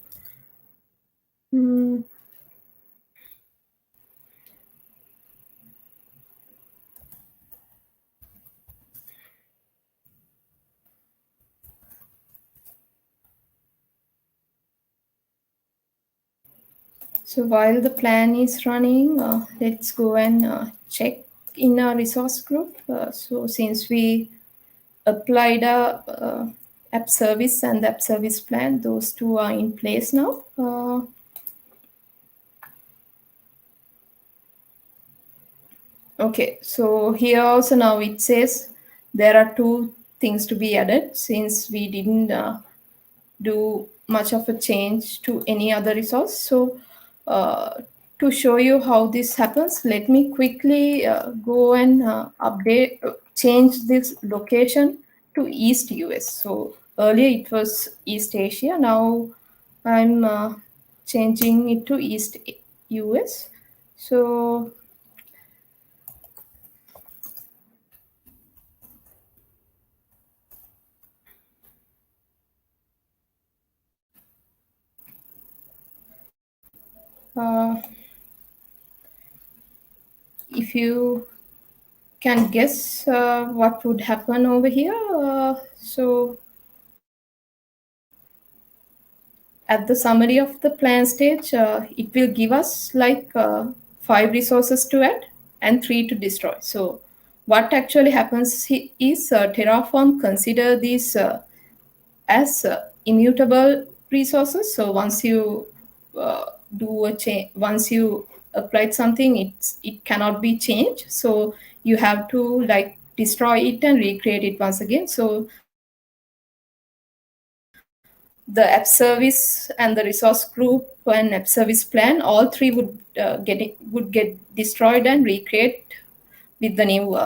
So while the plan is running, let's go and check in our resource group. So since we applied a app service and the app service plan, those two are in place now. Okay, so here also now it says there are 2 things to be added, since we didn't do much of a change to any other resource. So to show you how this happens, let me quickly go and change this location to East US. So earlier it was East Asia. Now I'm changing it to East US. So if you can guess what would happen over here. So at the summary of the plan stage, it will give us like 5 resources to add and 3 to destroy. So what actually happens is Terraform consider these as immutable resources. So once you do a change, once you applied something, it cannot be changed. So you have to like destroy it and recreate it once again. So the app service and the resource group and app service plan, all 3 would get destroyed and recreate with the new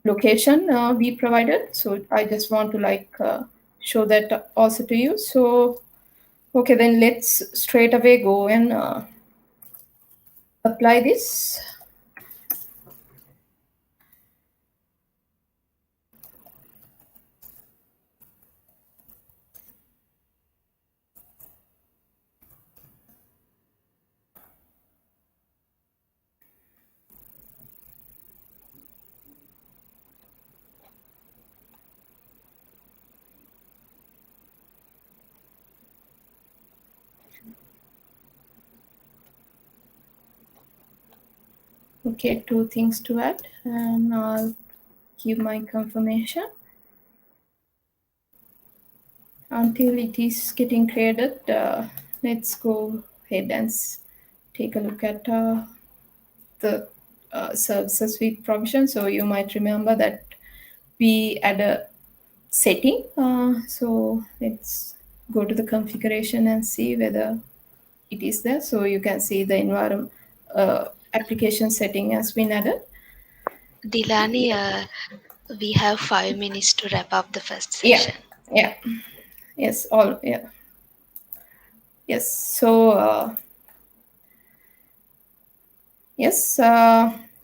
location we provided. So I just want to like show that also to you. So okay, then let's straight away go and apply this. Okay, 2 things to add, and I'll give my confirmation. Until it is getting created, let's go ahead and take a look at the services with provision. So you might remember that we add a setting. So let's go to the configuration and see whether it is there. So you can see the environment application setting has been added. Dilani, we have 5 minutes to wrap up the first Yeah, session. yeah, yes, all, yeah, yes. So yes,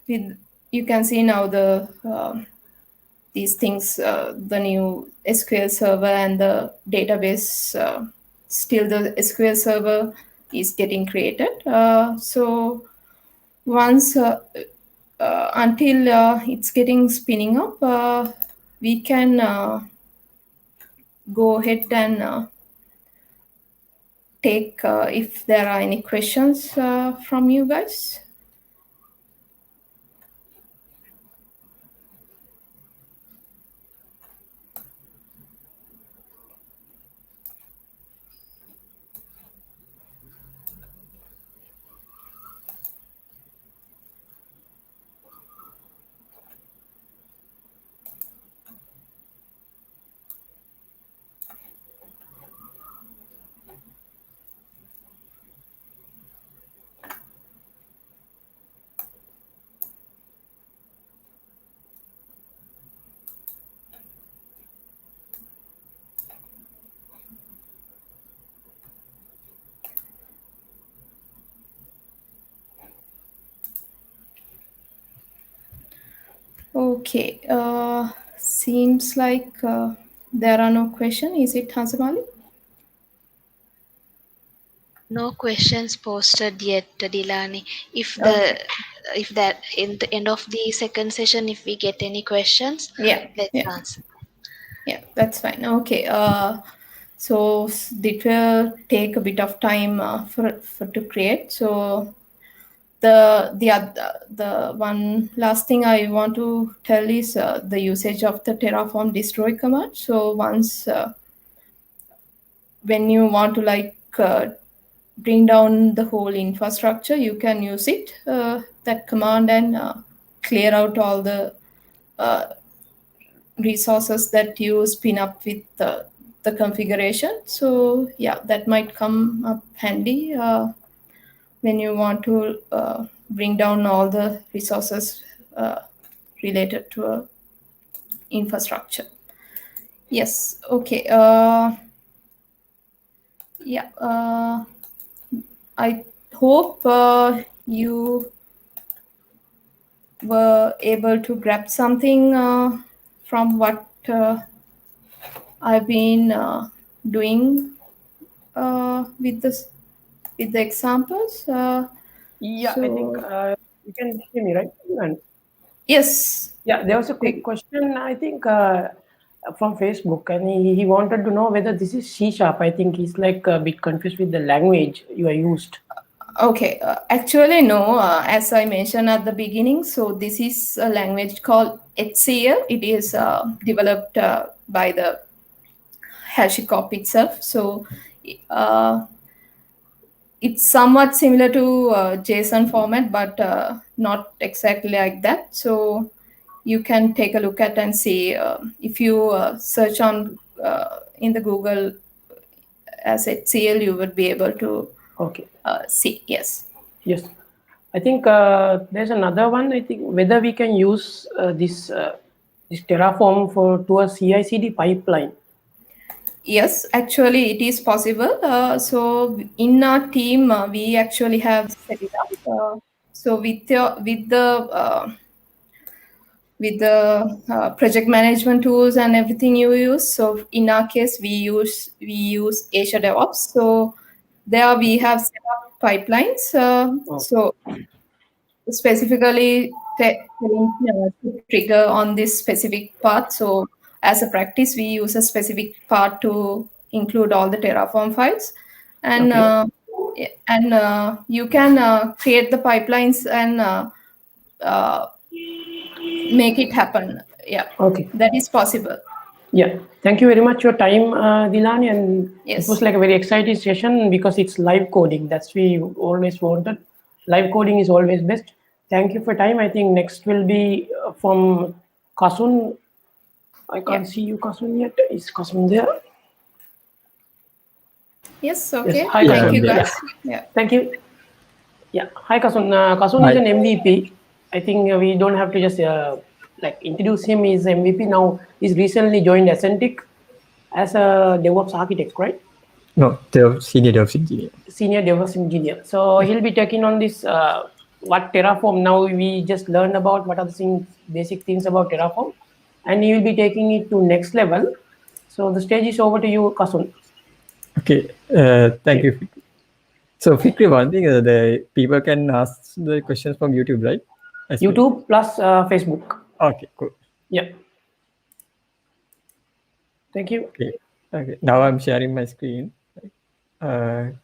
with you can see now the these things, the new SQL Server and the database. Still, the SQL Server is getting created. So once until it's getting spinning up, we can go ahead and take if there are any questions from you guys. Okay, seems like there are no questions. Is it, Hansamali? No questions posted yet, Dilani. If Okay. that in the end of the second session, if we get any questions, Yeah, let's yeah, answer. yeah, that's fine. Okay, so it will take a bit of time for to create. So the one last thing I want to tell is the usage of the Terraform destroy command. So once when you want to bring down the whole infrastructure, you can use it that command and clear out all the uh, resources that you spin up with the configuration. So yeah, that might come up handy when you want to bring down all the resources related to infrastructure. Yes. Okay. Yeah. I hope you were able to grab something from what I've been doing with the examples. Yeah, I think you can hear me, right? And Yes. yeah, there was a quick question, I think, from Facebook, and he wanted to know whether this is C sharp. I think he's like a bit confused with the language you are used. Okay, actually, no, as I mentioned at the beginning, so this is a language called HCL. It is developed by the HashiCorp itself. So uh, it's somewhat similar to JSON format, but not exactly like that. So you can take a look at and see if you search on in the Google as HCL, you would be able to Okay. see. Yes. Yes. I think there's another one. I think whether we can use this Terraform to a CI/CD pipeline. Yes, actually, it is possible. So in our team, we actually have set it up. So with the project management tools and everything you use. So in our case, we use Azure DevOps. So there we have set up pipelines. Oh. So specifically telling to trigger on this specific path. So as a practice, we use a specific path to include all the Terraform files, and Okay. You can create the pipelines and make it happen. Yeah, Okay. that is possible. Yeah. Thank you very much for your time, Dilani. And it Yes. was like a very exciting session because it's live coding. That's we always wanted. Live coding is always best. Thank you for time. I think next will be from Kasun. I can't see you, Kasun, yet. Is Kasun there? Yes, Yes. okay. Hi, Thank Kasun. you, Yeah. guys. Yeah. Thank you. Yeah. Hi, Kasun. Kasun is Hi. an MVP. I think we don't have to just like introduce him. He's MVP now. He's recently joined Ascentic as a DevOps architect, right? No, senior DevOps engineer. Senior DevOps engineer. So he'll be taking on this what Terraform. Now we just learned about what are the things, basic things about Terraform, and he will be taking it to next level. So the stage is over to you, Kasun. Okay, thank you. So, Fikri, one thing, the people can ask the questions from YouTube, right? YouTube plus Facebook. Okay, cool. Yeah. Thank you. Okay. Now I'm sharing my screen. Can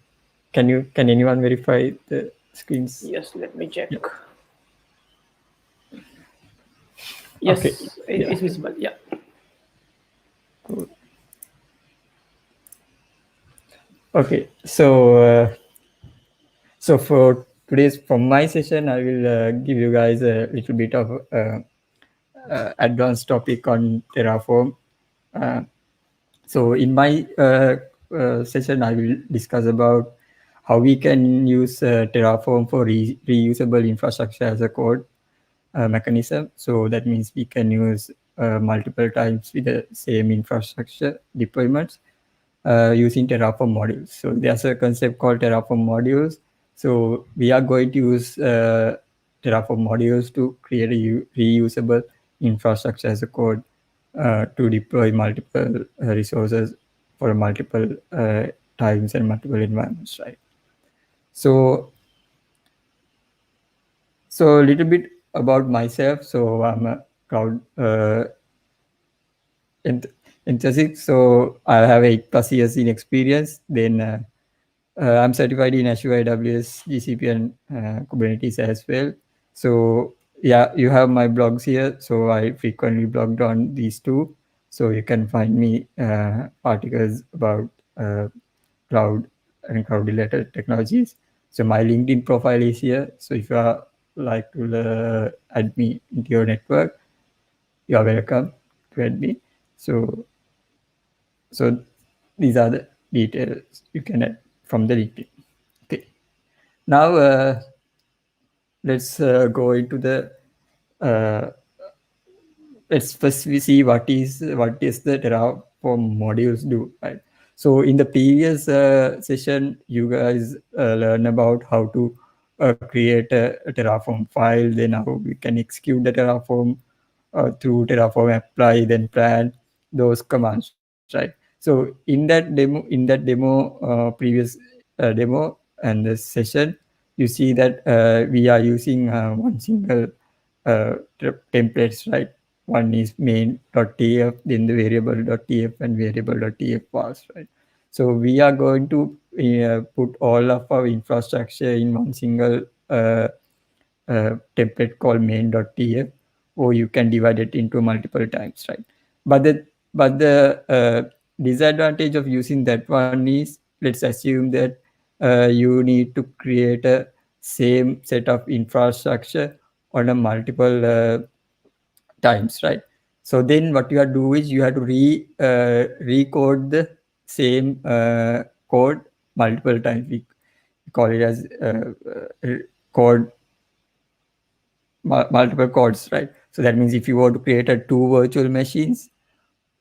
anyone verify the screens? Yes, let me check. Yeah. Yes, Okay. it's visible. Yeah. Cool. Okay, so for today's from my session, I will give you guys a little bit of advanced topic on Terraform. So in my session, I will discuss about how we can use Terraform for reusable infrastructure as a code mechanism. So that means we can use multiple times with the same infrastructure deployments using Terraform modules. So there's a concept called Terraform modules. So we are going to use Terraform modules to create a reusable infrastructure as a code to deploy multiple resources for multiple times and multiple environments, right? So a little bit about myself. So I'm a cloud enthusiast. So I have 8+ years in experience. Then I'm certified in Azure, AWS, GCP, and Kubernetes as well. So yeah, you have my blogs here. So I frequently blogged on these two. So you can find me articles about cloud and cloud-related technologies. So my LinkedIn profile is here. So if you are like to add me into your network, you are welcome to add me. So these are the details you can add from the LinkedIn. Okay. Now let's go into the let's first we see what is the Terraform modules do, right? So in the previous session, you guys learn about how to create a Terraform file, then how we can execute the Terraform through Terraform apply, then plan those commands, right? So in that demo, previous demo and the session, you see that we are using one single templates, right? One is main.tf, then the variable.tf and variable.tf files, right? So we are going to put all of our infrastructure in one single template called main.tf, or you can divide it into multiple times, right? But the disadvantage of using that one is, let's assume that you need to create a same set of infrastructure on a multiple times, right? So then what you have to do is you have to recode the same code multiple times. We call it as code multiple codes, right? So that means if you want to create two virtual machines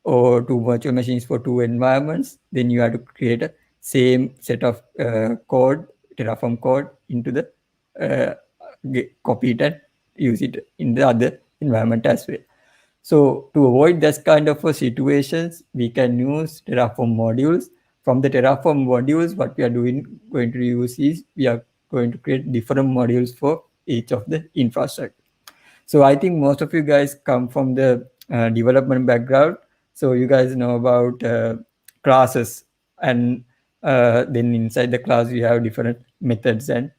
or two virtual machines for two environments, then you have to create a same set of code, Terraform code, into the copy it and use it in the other environment as well. So to avoid this kind of situations, we can use Terraform modules. From the Terraform modules, what we are going to use is we are going to create different modules for each of the infrastructure. So I think most of you guys come from the development background. So you guys know about classes, and then inside the class you have different methods and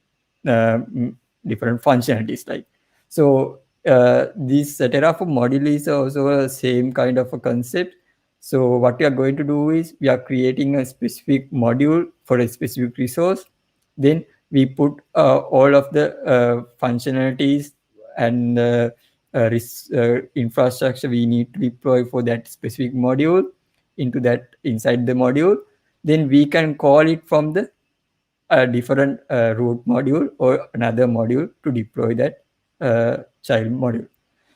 different functionalities, like So this Terraform module is also the same kind of a concept. So what we are going to do is we are creating a specific module for a specific resource. Then we put all of the functionalities and infrastructure we need to deploy for that specific module inside the module. Then we can call it from the a different root module or another module to deploy that child module.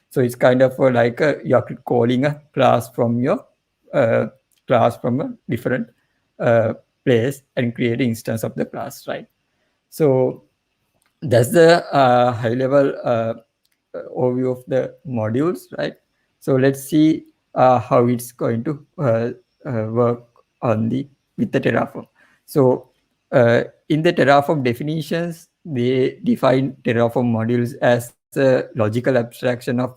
So it's kind of like you're calling a class from your class from a different place and create an instance of the class, right? So that's the high level overview of the modules, right? So let's see how it's going to work on the with the Terraform. So in the Terraform definitions, they define Terraform modules as a logical abstraction of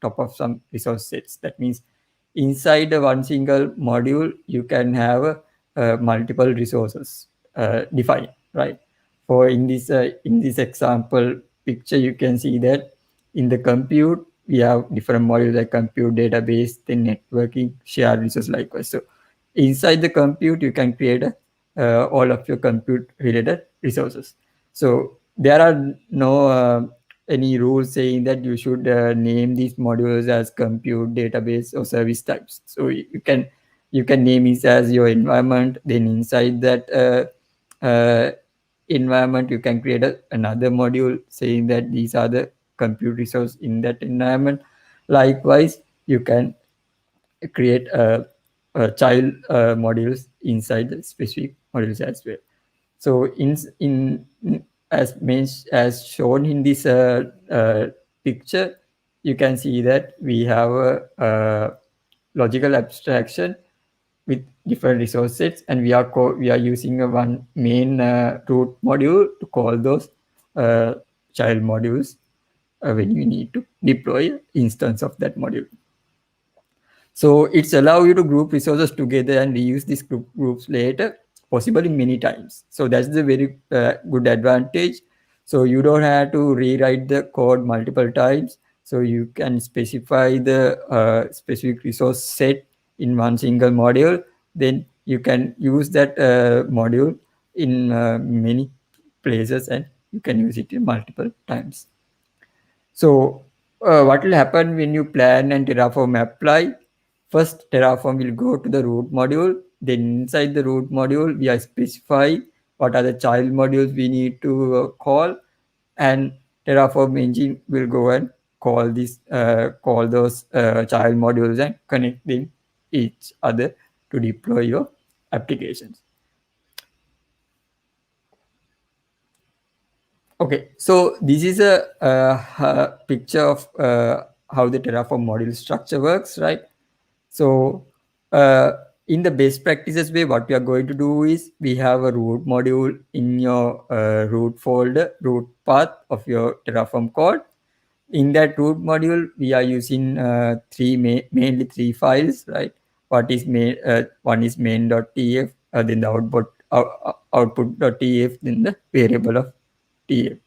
top of some resource sets. That means inside one single module, you can have multiple resources defined, right? For in this example picture, you can see that in the compute, we have different modules like compute, database, then networking, shared resource likewise. So inside the compute, you can create all of your compute related resources. So there are no any rules saying that you should name these modules as compute, database, or service types. So you can name it as your environment. Then inside that environment, you can create another module saying that these are the compute resource in that environment. Likewise, you can create a child modules inside the specific modules as well. So as shown in this picture, you can see that we have a logical abstraction with different resource sets, and we are using one main root module to call those child modules when you need to deploy an instance of that module. So it's allow you to group resources together and reuse these groups later, possibly many times. So that's the very good advantage. So you don't have to rewrite the code multiple times. So you can specify the specific resource set in one single module. Then you can use that module in many places, and you can use it in multiple times. So what will happen when you plan and Terraform apply? First, Terraform will go to the root module. Then inside the root module, we are specify what are the child modules we need to call, and Terraform engine will go and call those child modules and connect them each other to deploy your applications. Okay, so this is a picture of how the Terraform module structure works, right? So in the best practices way, what we are going to do is we have a root module in your root folder, root path of your Terraform code. In that root module, we are using mainly three files, right? What is main? One is main.tf, then the output.tf, then the variable of tf.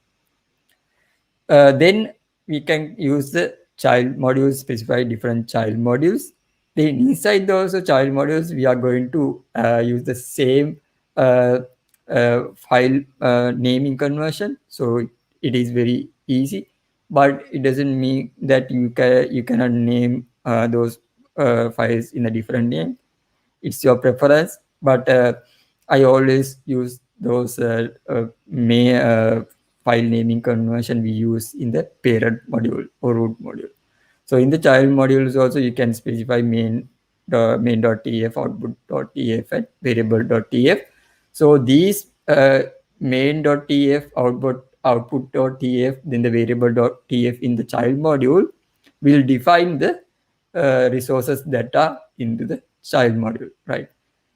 Then we can use the child modules, specify different child modules. Then inside those child modules, we are going to use the same file naming conversion. So it is very easy, but it doesn't mean that you cannot name those files in a different name. It's your preference, but I always use those file naming conversion we use in the parent module or root module. So in the child modules also, you can specify main.tf, output.tf, and variable.tf. So these main.tf, output.tf, then the variable.tf in the child module will define the resources that are into the child module, right?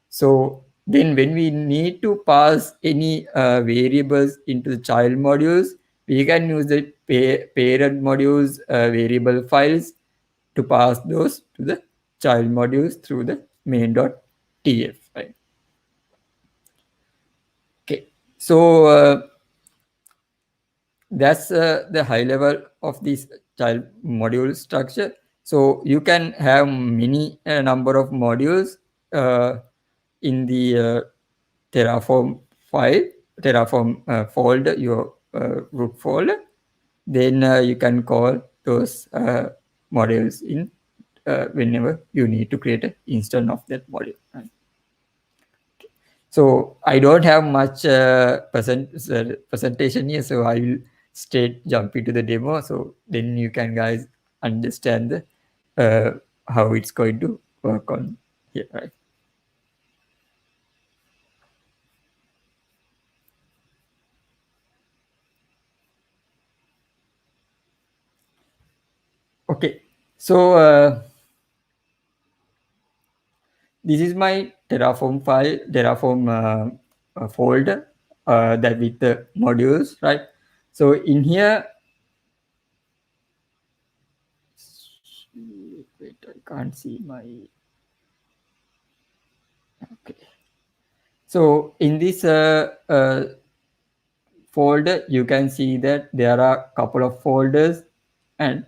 So then when we need to pass any variables into the child modules, we can use the parent modules variable files to pass those to the child modules through the main.tf, right? Okay, so that's the high level of this child module structure. So you can have many number of modules in the Terraform file, Terraform folder, your root folder. Then you can call those modules in whenever you need to create an instance of that module. Right? So I don't have much presentation here, so I will straight jump into the demo. So then you can guys understand how it's going to work on here, right? Okay, so this is my Terraform file, Terraform folder that with the modules, right? So in here, wait, I can't see my, okay. So in this folder, you can see that there are a couple of folders and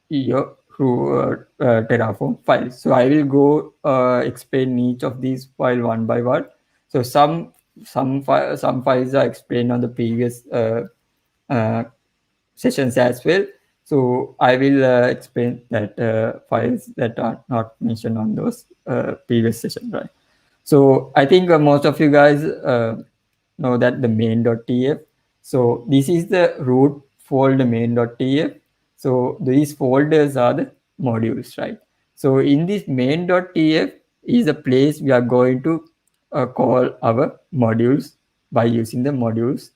your Terraform files. So I will go explain each of these file one by one. So some files are explained on the previous sessions as well. So I will explain that files that are not mentioned on those previous sessions, right? So I think most of you guys know that the main.tf. So this is the root folder main.tf. So these folders are the modules, right? So in this main.tf is a place we are going to call our modules by using the modules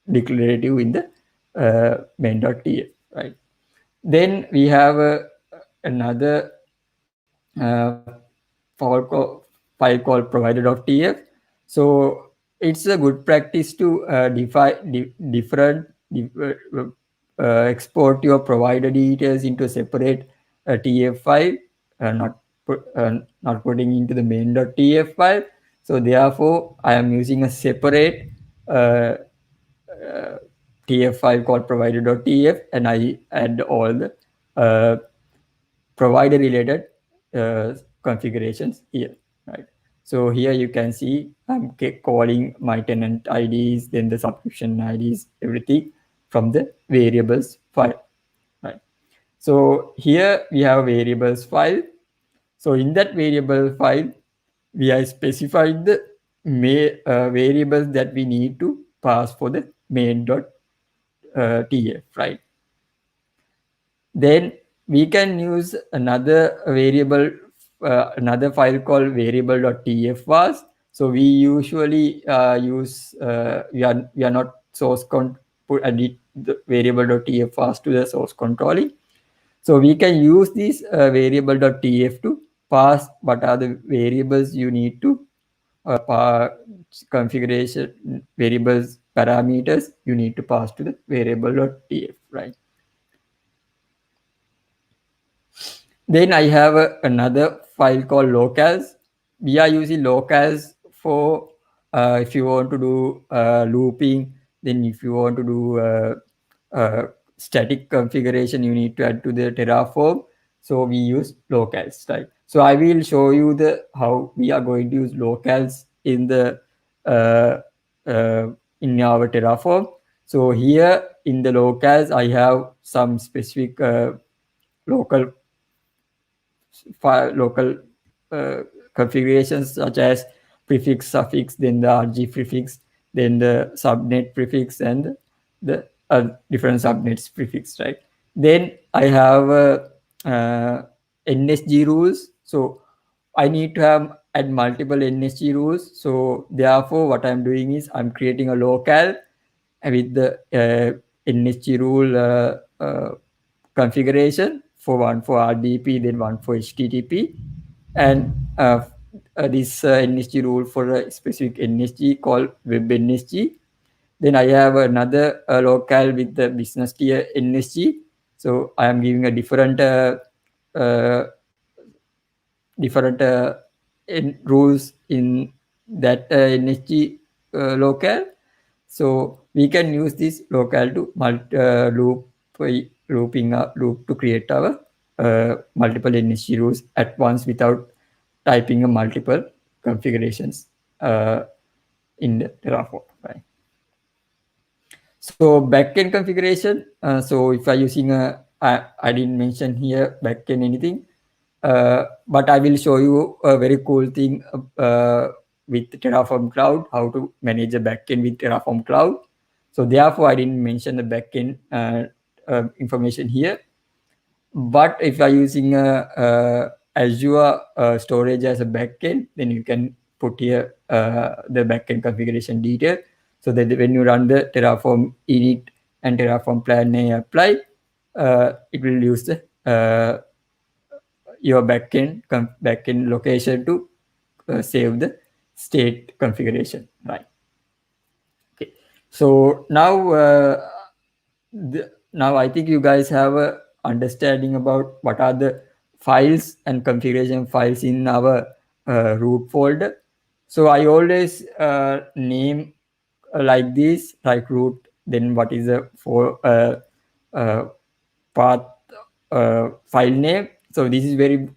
declarative in the main.tf, right? Then we have another file called provider.tf. So it's a good practice to define different export your provider details into a separate TF file, not putting into the main.tf file. So therefore, I am using a separate TF file called provider.tf, and I add all the provider related configurations here, right? So here you can see I'm calling my tenant IDs, then the subscription IDs, everything from the variables file, right? So here we have variables file. So in that variable file, we are specified the variables that we need to pass for the main.tf, right? Then we can use another variable, another file called variable.tfvars. So we usually use we are not source put edit the variable.tfvars to the source controlling. So we can use this variable.tf to pass what are the variables you need to configuration variables parameters you need to pass to the variable.tf, right? Then I have another file called locals. We are using locals for if you want to do looping, then if you want to do static configuration, you need to add to the Terraform. So we use locals, right? So I will show you the how we are going to use locals in the in our Terraform. So here in the locals, I have some specific local local configurations such as prefix, suffix, then the RG prefix, then the subnet prefix, and the different subnets prefix, right? Then I have NSG rules. So I need to have add multiple NSG rules. So therefore, what I'm doing is I'm creating a local with the NSG rule configuration for one for RDP, then one for HTTP, and this NSG rule for a specific NSG called Web NSG. Then I have another local with the business tier NSG. So I am giving a different rules in that NSG local. So we can use this local to loop to create our multiple NSG rules at once without typing a multiple configurations in the Terraform. Right? So backend configuration. So if I using I didn't mention here backend anything, but I will show you a very cool thing with Terraform Cloud, how to manage a backend with Terraform Cloud. So therefore, I didn't mention the backend information here. But if you are using Azure storage as a backend, then you can put here the backend configuration detail. So that when you run the Terraform init and Terraform plan A apply, it will use the your backend location to save the state configuration, right? Okay. So now now I think you guys have a understanding about what are the files and configuration files in our root folder. So I always name like this, like root, then what is the path file name. So this is very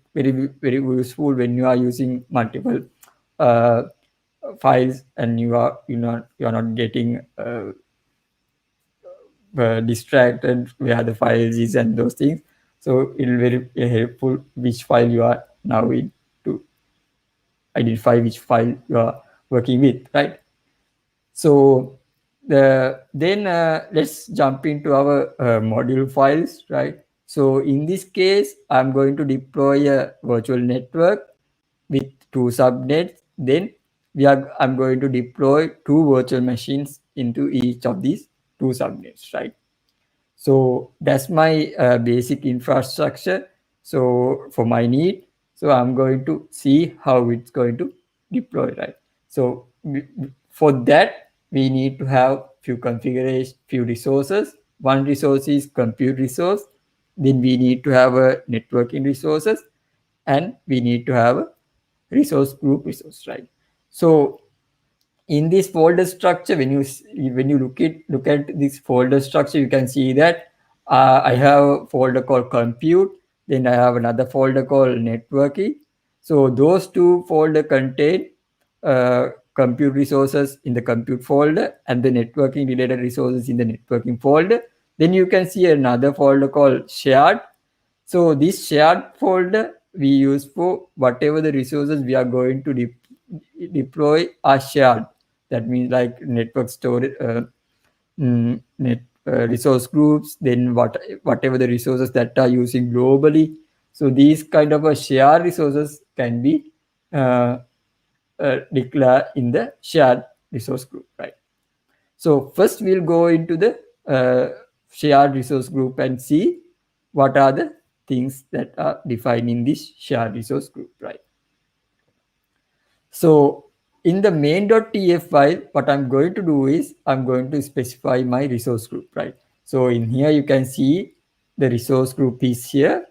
useful when you are using multiple files and you are not getting distracted where the files is and those things. So it will very helpful which file you are now in to identify which file you are working with, right? So then let's jump into our module files, right? So in this case, I'm going to deploy a virtual network with 2 subnets. Then I'm going to deploy 2 virtual machines into each of these 2 subnets, right? So that's my basic infrastructure. So for my need, so I'm going to see how it's going to deploy, right? So for that, we need to have few resources. One resource is compute resource. Then we need to have a networking resources, and we need to have a resource group resource, right? So in this folder structure, when you look at this folder structure, you can see that I have a folder called compute. Then I have another folder called networking. So those 2 folder contain compute resources in the compute folder and the networking related resources in the networking folder. Then you can see another folder called shared. So this shared folder we use for whatever the resources we are going to deploy are shared. That means like network storage, resource groups, then whatever the resources that are using globally. So these kind of a shared resources can be declared in the shared resource group, right? So first we'll go into the shared resource group and see what are the things that are defined in this shared resource group, right? So in the main.tf file, what I'm going to do is I'm going to specify my resource group, right? So in here, you can see the resource group is here,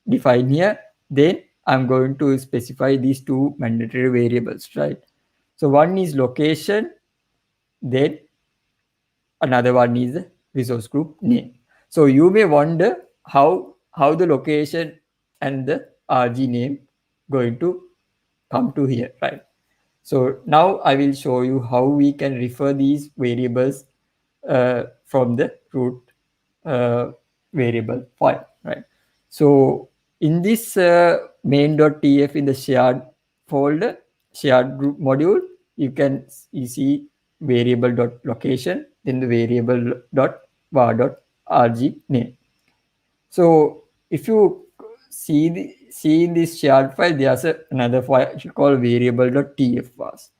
defined here. Then I'm going to specify these 2 mandatory variables, right? So one is location, then another one is the resource group name. So you may wonder how the location and the RG name going to come to here, right? So now I will show you how we can refer these variables from the root variable file, right? So in this main.tf in the shared folder, shared group module, you see variable.location, then the variable.var.rg name. So if you see in this shared file, there's another file called variable.tfvars.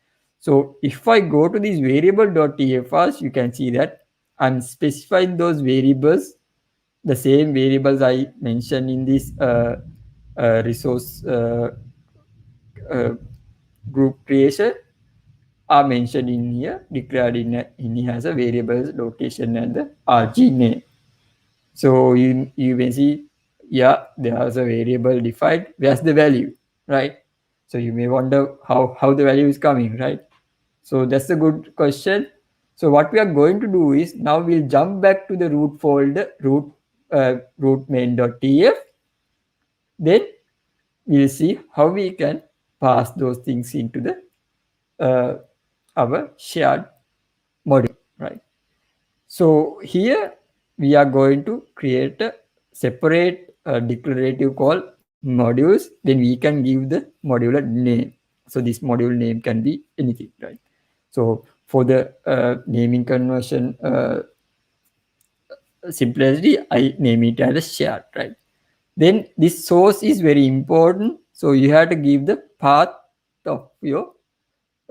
So if I go to this variable.tfvars, you can see that I'm specifying those variables, the same variables I mentioned in this resource group creation are mentioned in here, declared in here as a variable location and the RG name. So you may see, yeah, there's a variable defined. Where's the value, right? So you may wonder how the value is coming, right? So that's a good question. So what we are going to do is now we'll jump back to the root folder, root main.tf. Then we'll see how we can pass those things into the our shared module, right? So here we are going to create a separate declarative called modules. Then we can give the module a name. So this module name can be anything, right? So for the naming conversion simplicity, I name it as a shared, right? Then this source is very important. So you have to give the path of your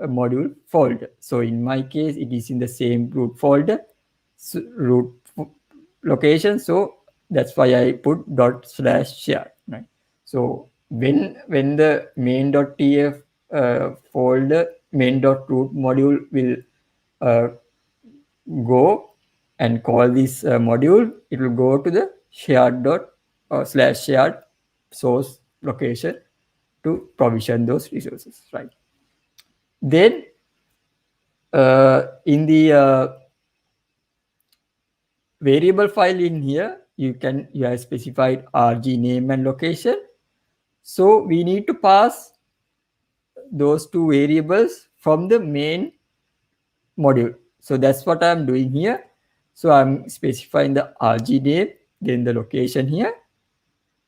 module folder. So in my case, it is in the same root folder, root location. So that's why I put /share, right? So when the main.tf folder, main.root module will go and call this module, it will go to the shared source location to provision those resources, right? Then in the variable file in here, you have specified RG name and location. So we need to pass those two variables from the main module. So that's what I'm doing here. So I'm specifying the RG name, then the location here.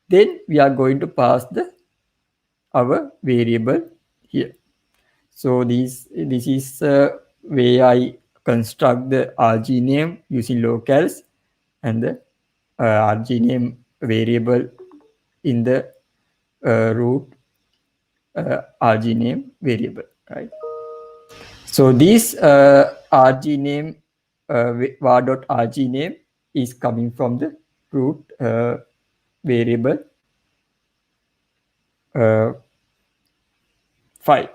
Then we are going to pass our variable here. So this is way I construct the RG name using locals and the RG name variable in the root RG name variable, right? So this RG name var.rg name is coming from the root variable file,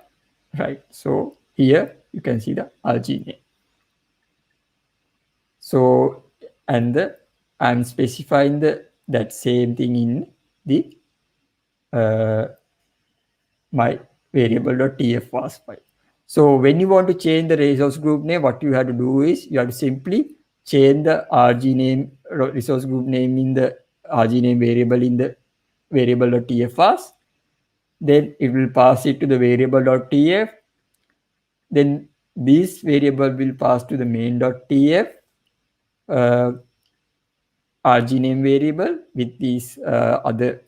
right? So here you can see the RG name. So and I'm specifying that same thing in the my variable.tf file. So when you want to change the resource group name, what you have to do is you have to simply change the RG name, resource group name in the RG name variable in the variable.tf. Then it will pass it to the variable.tf. Then this variable will pass to the main.tf RG name variable with these other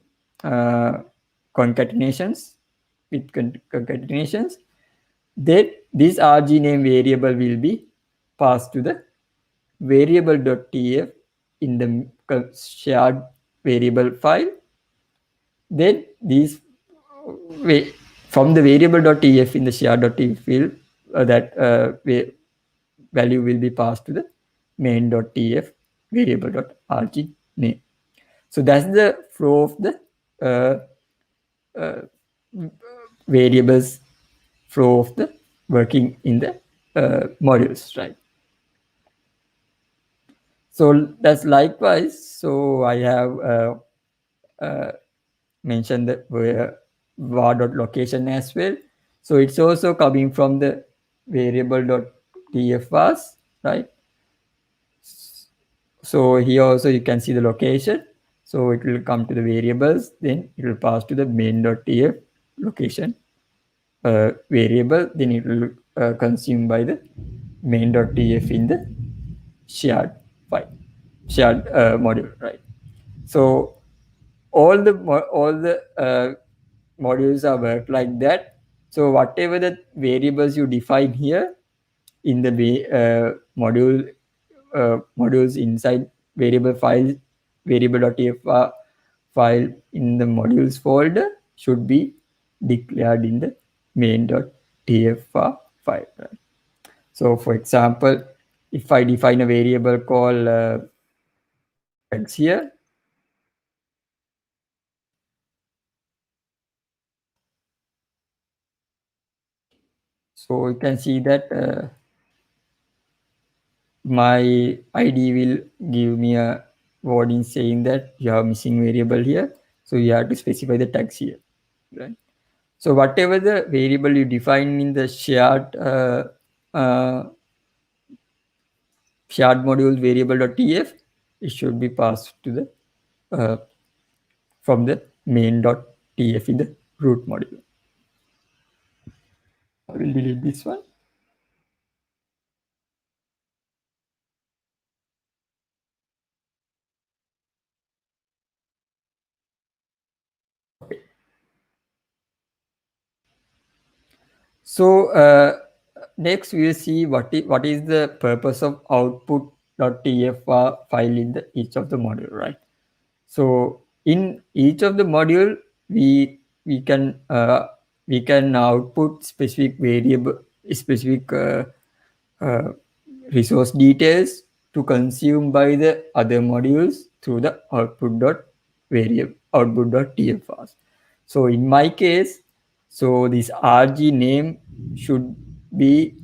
concatenations. Then this RG name variable will be passed to the variable.tf in the shared variable file. Then these from the variable.tf in the shared.tf field, that value will be passed to the main.tf variable.rg name. So that's the flow of the variables flow of the working in the modules, right? So that's likewise. So I have mentioned the var.location as well. So it's also coming from the variable.tf, right? So here also you can see the location. So it will come to the variables, then it will pass to the main.tf location variable, then it will consume by the main.tf in the shared file, shared module, right? So all the modules are worked like that. So whatever the variables you define here in the modules inside variable files, variable.tf file in the modules folder should be declared in the main.tf file, right? So for example, if I define a variable called tags here, so you can see that my ID will give me a warning saying that you have missing variable here. So you have to specify the tags here, right? So whatever the variable you define in the shared shared module variable.tf, it should be passed to the from the main.tf in the root module. I will delete this one. Okay. So next we will see what is the purpose of output.tf file in each of the module, right? So in each of the module, we can output specific variable, specific resource details to consume by the other modules through the output.tf files. So in my case, so this RG name should be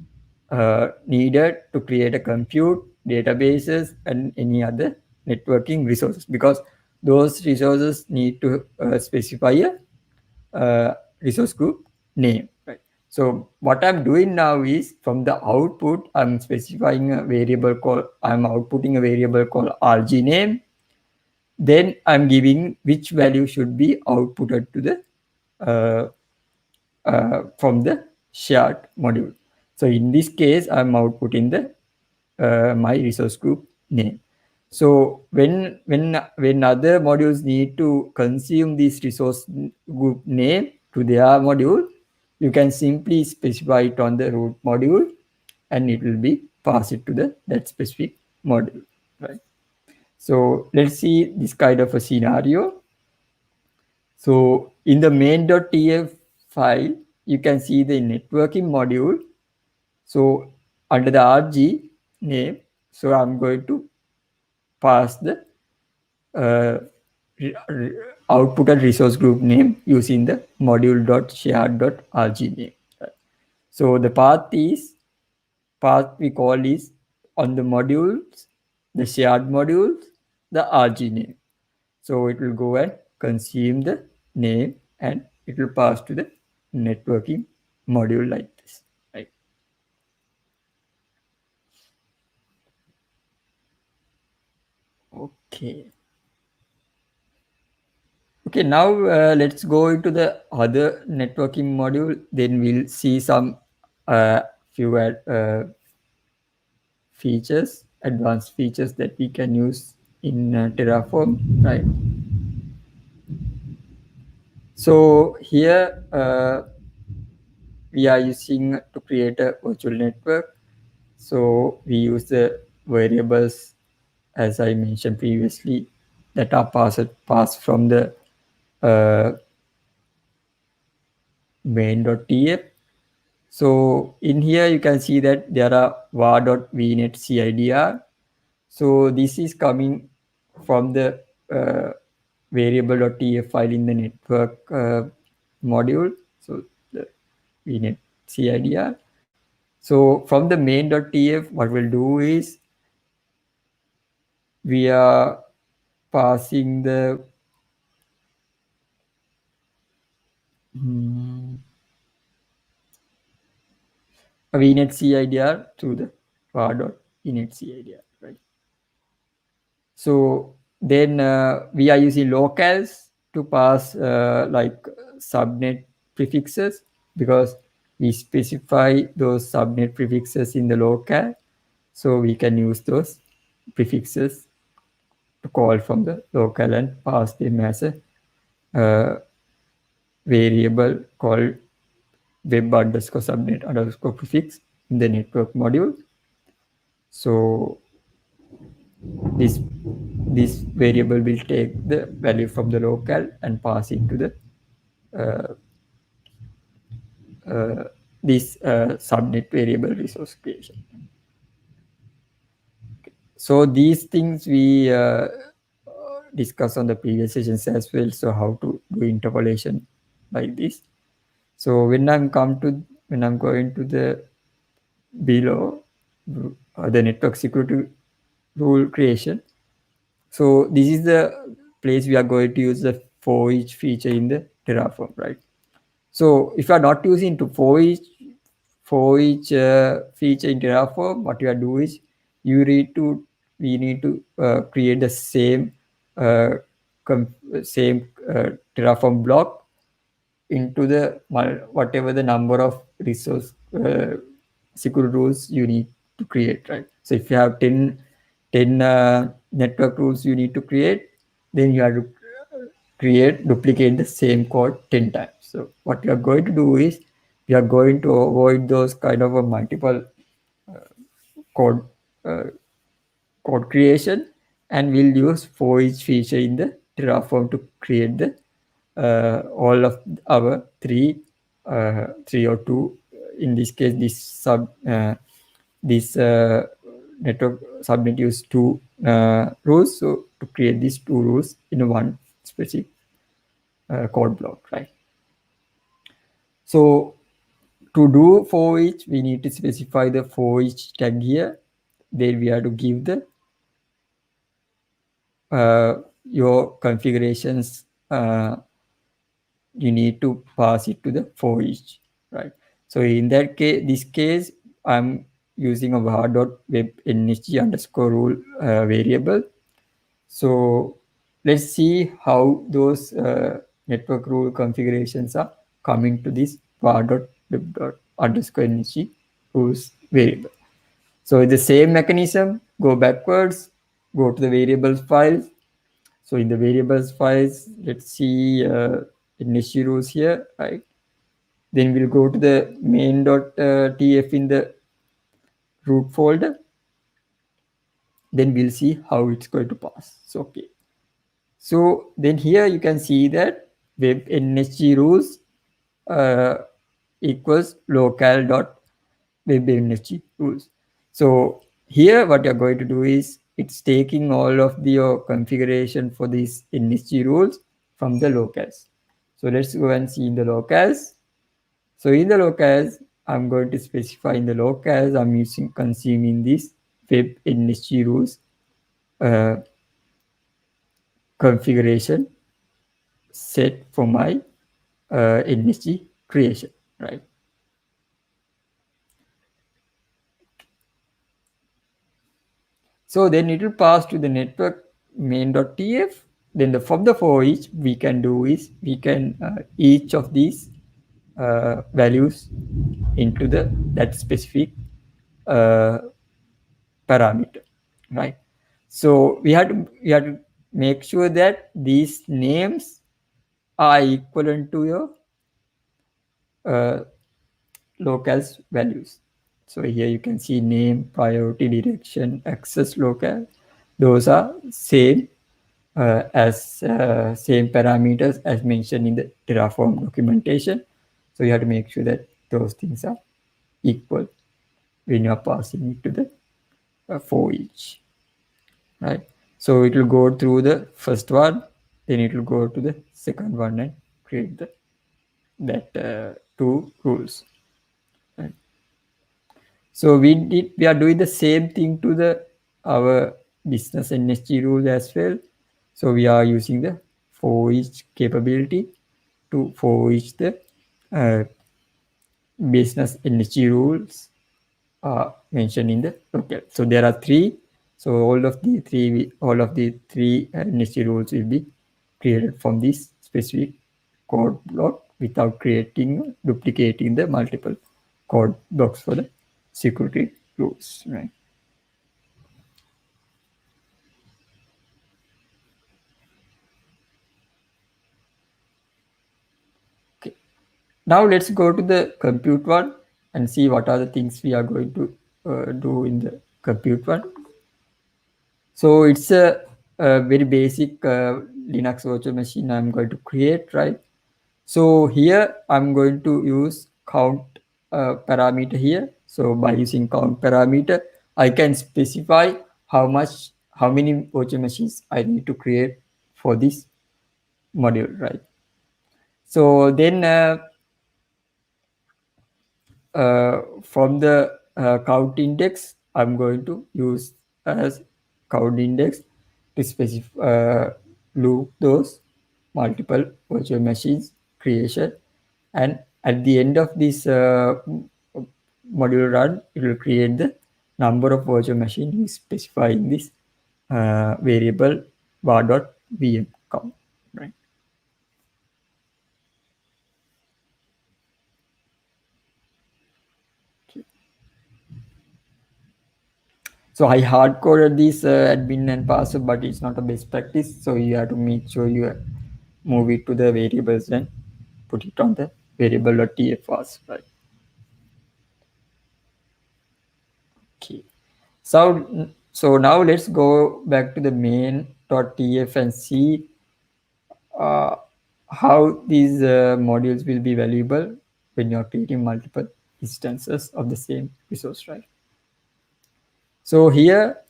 needed to create a compute, databases, and any other networking resources, because those resources need to specify a resource group name, right? So what I'm doing now is from the output, I'm specifying a variable called, I'm outputting a variable called RG name. Then I'm giving which value should be outputted to the from the shared module. So in this case, I'm outputting the my resource group name. So when other modules need to consume this resource group name to their module, you can simply specify it on the root module, and it will be passed it to that specific module, right? So let's see this kind of a scenario. So in the main.tf file, you can see the networking module. So under the RG name, so I'm going to pass the output resource group name using the module.shared.rg name. So the path we call is on the modules, the shared modules, the RG name. So it will go and consume the name, and it will pass to the networking module like this, right? Okay. Okay, now let's go into the other networking module. Then we'll see some few features, advanced features that we can use in Terraform, right? So here we are using to create a virtual network. So we use the variables, as I mentioned previously, that are passed from the main.tf. So in here you can see that there are var.vnet So this is coming from the variable.tf file in the network module. So the vnet So from the main.tf, what we'll do is we are passing the vnet CIDR through the var.vnet right? So then we are using locals to pass like subnet prefixes, because we specify those subnet prefixes in the local. So we can use those prefixes to call from the local and pass them as a variable called web_subnet_prefix in the network module. So this variable will take the value from the local and pass it to the this subnet variable resource creation. So these things we discussed on the previous sessions as well. So how to do interpolation like this. So when I'm going to the below the network security rule creation. So this is the place we are going to use the for each feature in the Terraform, right? So if you are not using to for each feature in Terraform, what you are doing is we need to create the same Terraform block into the whatever the number of resource SQL rules you need to create, right? So if you have 10 network rules you need to create, then you have to duplicate the same code 10 times. So what you are going to do is we are going to avoid those kind of a multiple code code creation, and we'll use for each feature in the Terraform to create the all of our three or two, in this case this network subnet use two rules, so to create these two rules in one specific code block, right? So to do for each, we need to specify the for each tag here. Then we have to give the your configurations. You need to pass it to the for each, right? So in that case, this case, I'm using a var.webnsg_rule variable. So let's see how those network rule configurations are coming to this var.web_nsg rules variable. So the same mechanism, go backwards, go to the variables file. So in the variables files, let's see nsg rules here, right? Then we'll go to the main.tf in the root folder. Then we'll see how it's going to pass. So okay. So then here you can see that web nsg rules equals local.webnsg rules. So here what you're going to do is it's taking all of your configuration for these nsg rules from the locals. So let's go and see in the locals. So in the locals, I'm going to specify in the locals, I'm consuming this web nsg rules configuration set for my nsg creation, right? So then it will pass to the network main.tf. Then from the for each, we can do is we can each of these values into that specific parameter, right? So we have to make sure that these names are equivalent to your locals values. So here you can see name, priority, direction, access local. Those are same same parameters as mentioned in the Terraform documentation. So you have to make sure that those things are equal when you are passing it to the for each, right? So it will go through the first one, then it will go to the second one and create that two rules. Right? So we are doing the same thing to our business NSG rule as well. So we are using the for each capability to for each the business NSG rules are mentioned in the local. So there are three. So all of the three NSG rules will be created from this specific code block without duplicating the multiple code blocks for the security rules, right? Okay. Now let's go to the compute one and see what are the things we are going to do in the compute one. So it's a very basic Linux virtual machine I'm going to create, right? So here I'm going to use count parameter here. So by using count parameter, I can specify how many virtual machines I need to create for this module, right? So then from the count index, I'm going to use as count index to specify loop those multiple virtual machines creation, and at the end of this module run, it will create the number of virtual machine is specified in this variable var.vm count, right? So I hard coded this admin and password, but it's not a best practice. So you have to make sure you move it to the variables and put it on the variable.tf, right? Okay. So now let's go back to the main.tf and see how these modules will be valuable when you're creating multiple instances of the same resource, right? So here,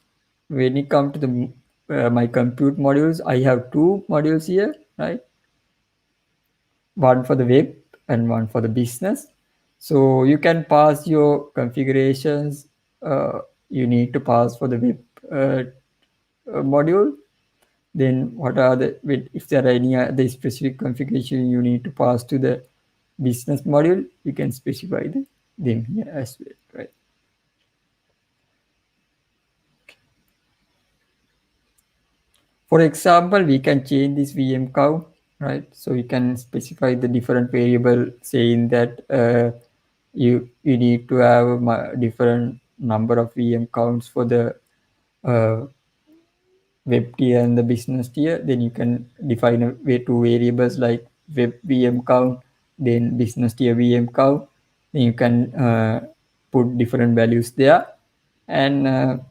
when it comes to the my compute modules, I have two modules here, right? One for the web and one for the business. So you can pass your configurations you need to pass for the web module. Then what are the, if there are any other specific configuration you need to pass to the business module, you can specify them here as well, right? For example, we can change this VM count, right? So you can specify the different variable saying that you need to have a different number of VM counts for the web tier and the business tier. Then you can define two variables like web VM count, then business tier VM count. Then you can put different values there, and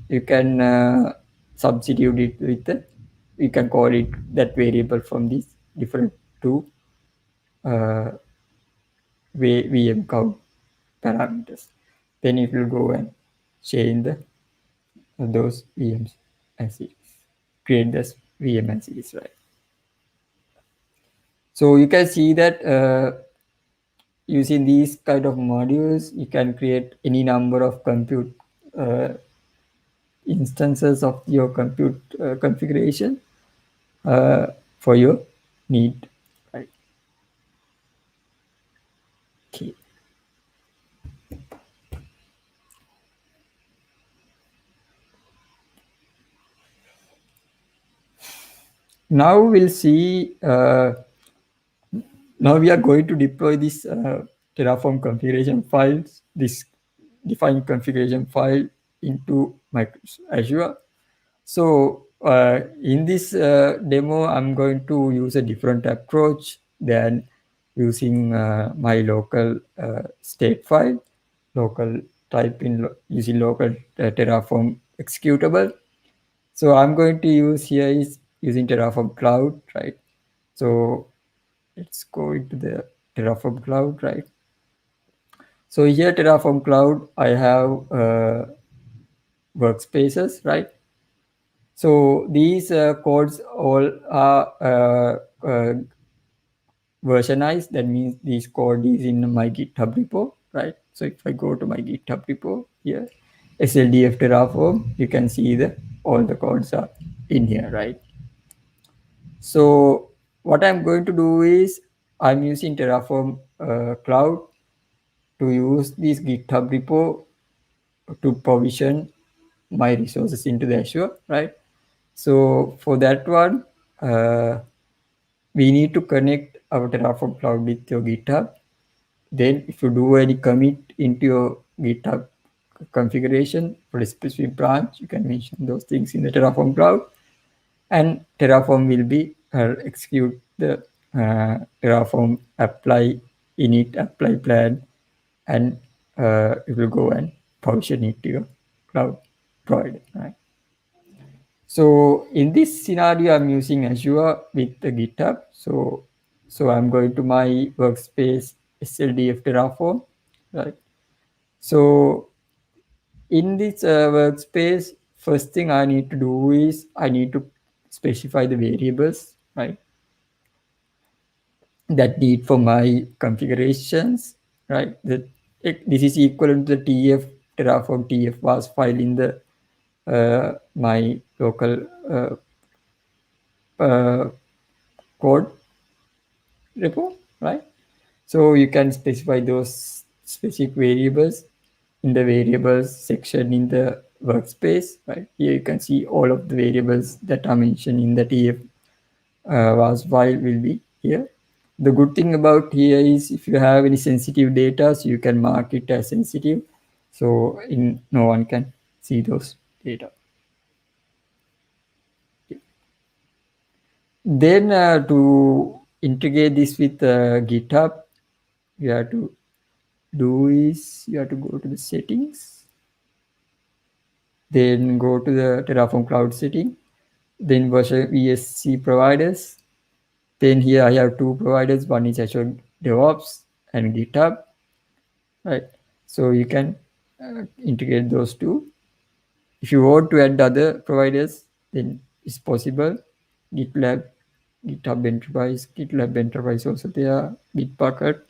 you can substitute it with the, you can call it that variable from these different two VM count parameters. Then it will go and change those VMs as it is, create this VM as it is, right? So you can see that using these kind of modules, you can create any number of compute instances of your compute configuration for your need, right? Okay. Now we'll see. Now we are going to deploy this Terraform configuration files, this defined configuration file into Microsoft Azure. So in this demo, I'm going to use a different approach than using my local state file, local type in using local Terraform executable. So I'm going to use here is using Terraform Cloud, right? So let's go into the Terraform Cloud, right? So here Terraform Cloud, I have workspaces, right? So these codes all are versionized. That means this code is in my GitHub repo, right? So if I go to my GitHub repo here, SLDF Terraform, you can see that all the codes are in here, right? So what I'm going to do is I'm using Terraform Cloud to use this GitHub repo to provision my resources into the Azure, right? So for that one, we need to connect our Terraform Cloud with your GitHub. Then if you do any commit into your GitHub configuration for a specific branch, you can mention those things in the Terraform Cloud, and Terraform will be execute the Terraform apply init apply plan, and it will go and provision it to your cloud provider, right? So in this scenario, I'm using Azure with the GitHub. So I'm going to my workspace SLDF Terraform, right? So in this workspace, first thing I need to do is I need to specify the variables, right? That need for my configurations, right? This is equivalent to the TF Terraform TF was file in the my local code repo, right? So you can specify those specific variables in the variables section in the workspace, right? Here you can see all of the variables that are mentioned in the TF was file will be here. The good thing about here is if you have any sensitive data, so you can mark it as sensitive, so no one can see those data. Then to integrate this with GitHub, you have to do is you have to go to the settings, then go to the Terraform Cloud setting, then version IaC providers. Then here I have two providers, one is Azure DevOps and GitHub, right? So you can integrate those two. If you want to add other providers, then it's possible. GitLab, GitHub Enterprise, GitLab Enterprise also there, Bitbucket,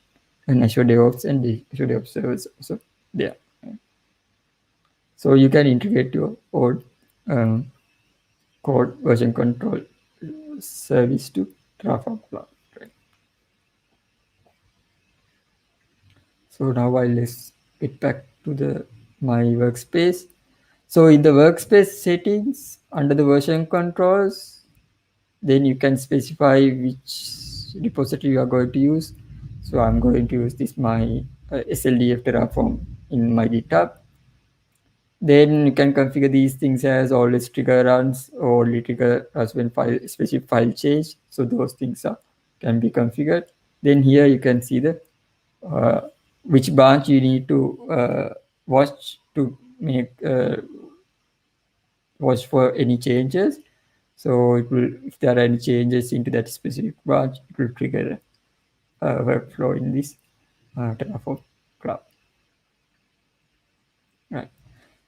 and Azure DevOps and the Azure DevOps servers also there. So you can integrate your own code version control service to Terraform Cloud. Right? So now let's get back to my workspace. So in the workspace settings, under the version controls, then you can specify which repository you are going to use. So I'm going to use this my SLDF Terraform in my GitHub. Then you can configure these things as always trigger runs or only trigger as when specific file change. So those things can be configured. Then here you can see the which branch you need to watch to make watch for any changes. So it will, if there are any changes into that specific branch, it will trigger a workflow in this Terraform Cloud. Right.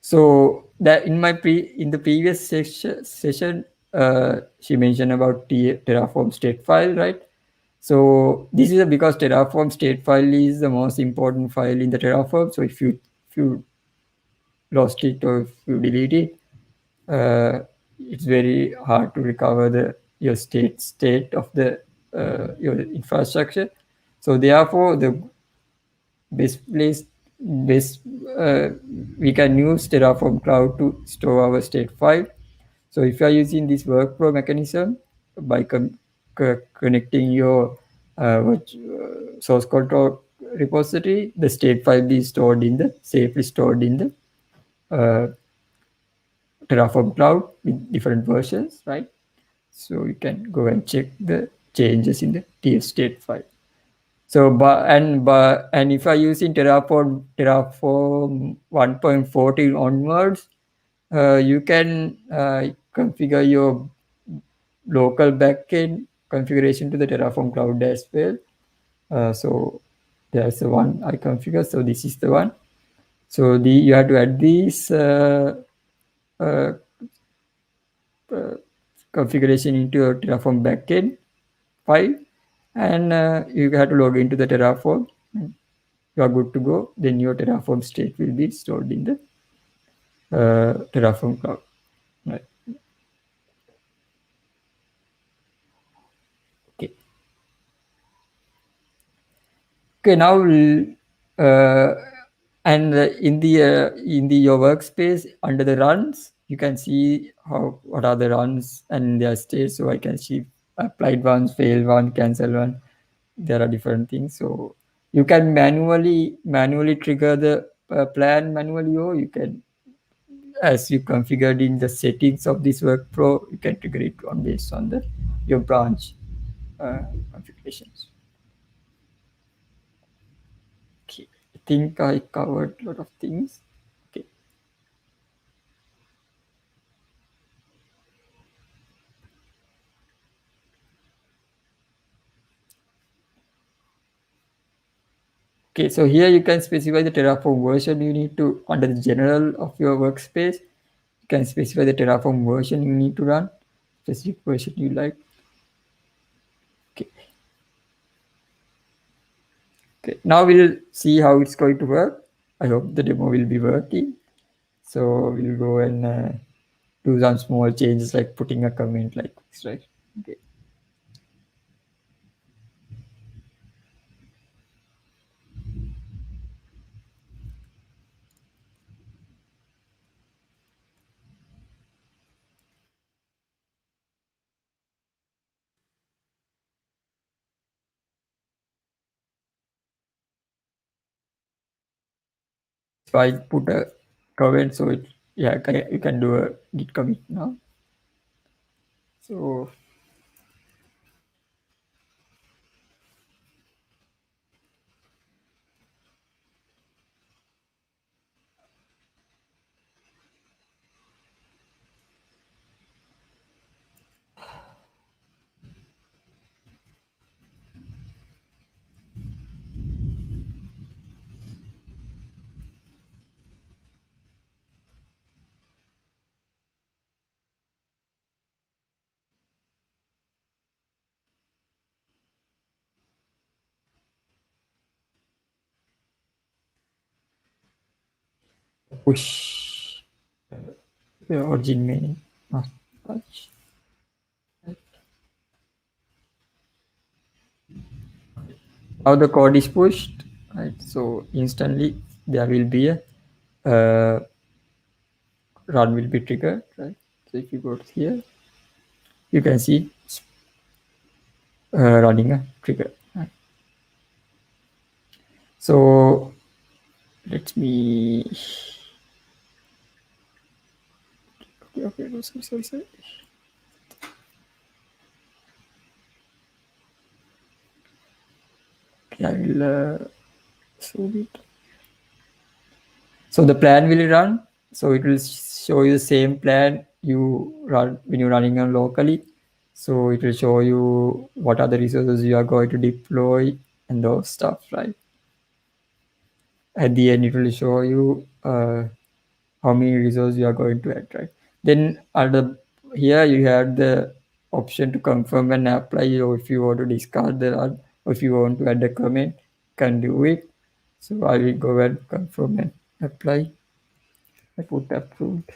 So that in the previous session, she mentioned about Terraform state file, right? So this is because Terraform state file is the most important file in the Terraform. So if you lost it or if you delete it, it's very hard to recover your state of the your infrastructure. So therefore, the best place we can use Terraform Cloud to store our state file. So if you are using this workflow mechanism by connecting your source control repository, the state file is safely stored in the Terraform Cloud with different versions, right? So you can go and check the changes in the TF state file. So, and if I using Terraform 1.14 onwards, you can configure your local backend configuration to the Terraform Cloud as well. So there's the one I configure. So this is the one. So you have to add these configuration into your Terraform backend file, and you have to log into the Terraform. You are good to go. Then your Terraform state will be stored in the Terraform Cloud. Right. Okay. Okay. Now, and in your workspace under the runs, you can see what are the runs and their states. So I can see applied ones, failed one, cancel one. There are different things. So you can manually trigger the plan manually, or you can, as you configured in the settings of this workflow, you can trigger it based on your branch configurations. Okay, I think I covered a lot of things. Okay. Okay, so here you can specify the Terraform version you need to, under the general of your workspace, you can specify the Terraform version you need to run, specific version you like. Okay. Okay, now we'll see how it's going to work. I hope the demo will be working. So we'll go and do some small changes like putting a comment like this, right? Okay. So I put a comment, so it, yeah, you can do a git commit now. So push the origin main must touch. Now the code is pushed, right? So instantly there will be a run will be triggered, right? So if you go to here, you can see running a trigger. Right? So let me. Okay, no, sorry. Okay, I will show it. So the plan will run. So it will show you the same plan you run when you're running on locally. So it will show you what are the resources you are going to deploy and those stuff, right? At the end, it will show you how many resources you are going to add, right? Then under here you have the option to confirm and apply, or if you want to discard the run, or if you want to add a comment, can do it. So I will go and confirm and apply. I put approved.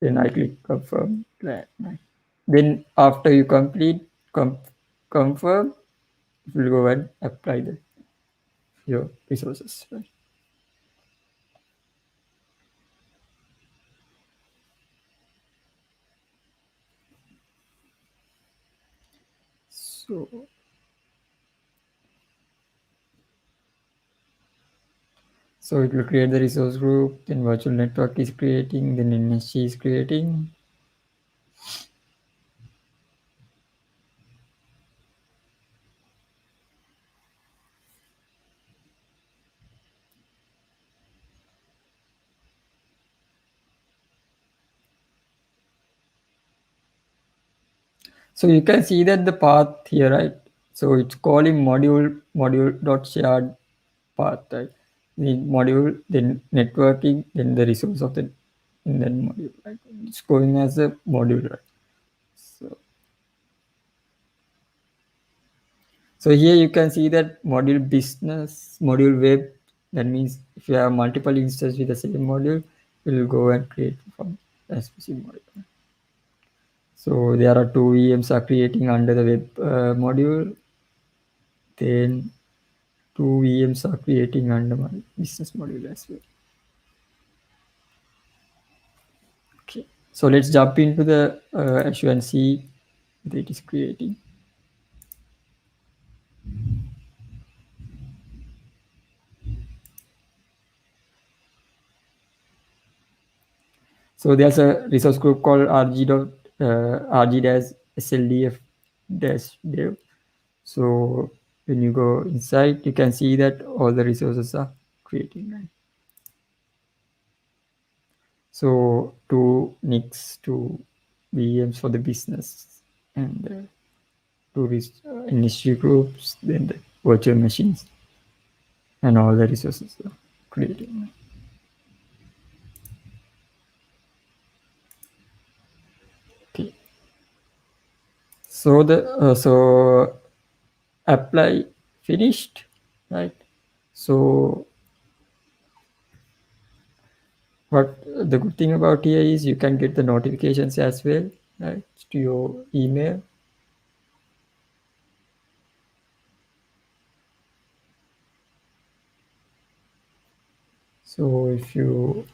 Then I click confirm plan. Then after you complete confirm, you will go and apply your resources. Right? So it will create the resource group, then virtual network is creating, then NSG is creating. So you can see that the path here, right? So it's calling module.shared path, right? The module, then networking, then the resource of the in that module, right? It's going as a module, right? So here you can see that module business, module web. That means if you have multiple instances with the same module, you will go and create from a specific module. So there are two VMs are creating under the web module. Then two VMs are creating under my business module as well. Okay, so let's jump into the Azure and see that it is creating. So there's a resource group called rg-sldf-dev. So when you go inside, you can see that all the resources are creating, right? So two NICs, two VMs for the business, and two industry groups, then the virtual machines, and all the resources are creating. Okay. So the so apply finished, right? So what the good thing about here is you can get the notifications as well, right, to your email. So if you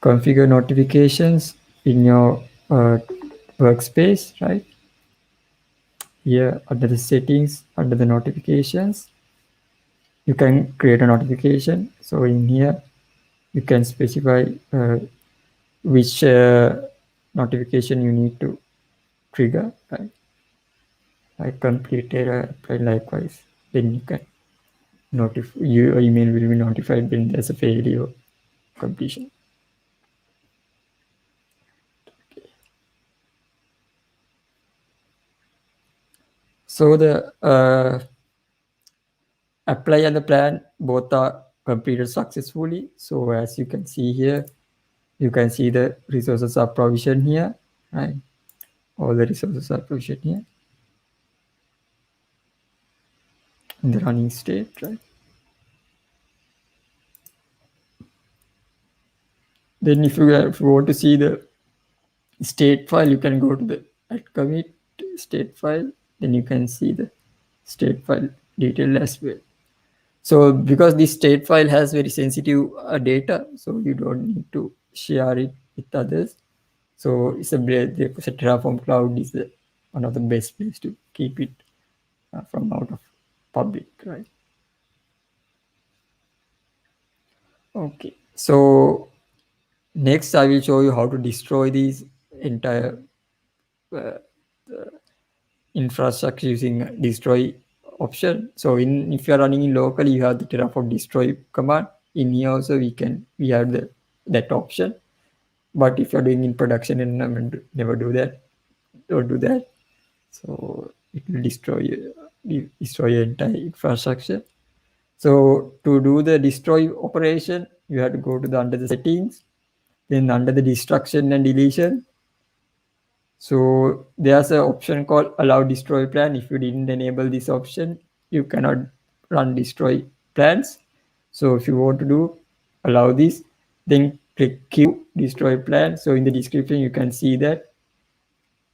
configure notifications in your workspace, right, here under the settings, under the notifications, you can create a notification. So in here, you can specify which notification you need to trigger. Right? I completed apply likewise. Then you can notify, your email will be notified when there's a failure completion. So the apply and the plan both are completed successfully. So as you can see here, you can see the resources are provisioned here, right? All the resources are provisioned here in the running state, right? Then if you want to see the state file, you can go to the at commit state file. Then you can see the state file detail as well. So because this state file has very sensitive data, so you don't need to share it with others. So it's a Terraform Cloud is one of the best place to keep it from out of public, right? Okay, so next I will show you how to destroy these entire infrastructure using destroy option. So if you are running in locally, you have the Terraform destroy command. In here also we have that option. But if you're doing in production environment, never do that. Don't do that. So it will destroy your entire infrastructure. So to do the destroy operation, you have to go to the under the settings, then under the destruction and deletion. So there's an option called allow destroy plan. If you didn't enable this option, you cannot run destroy plans. So if you want to do allow this, then click Q destroy plan. So in the description, you can see that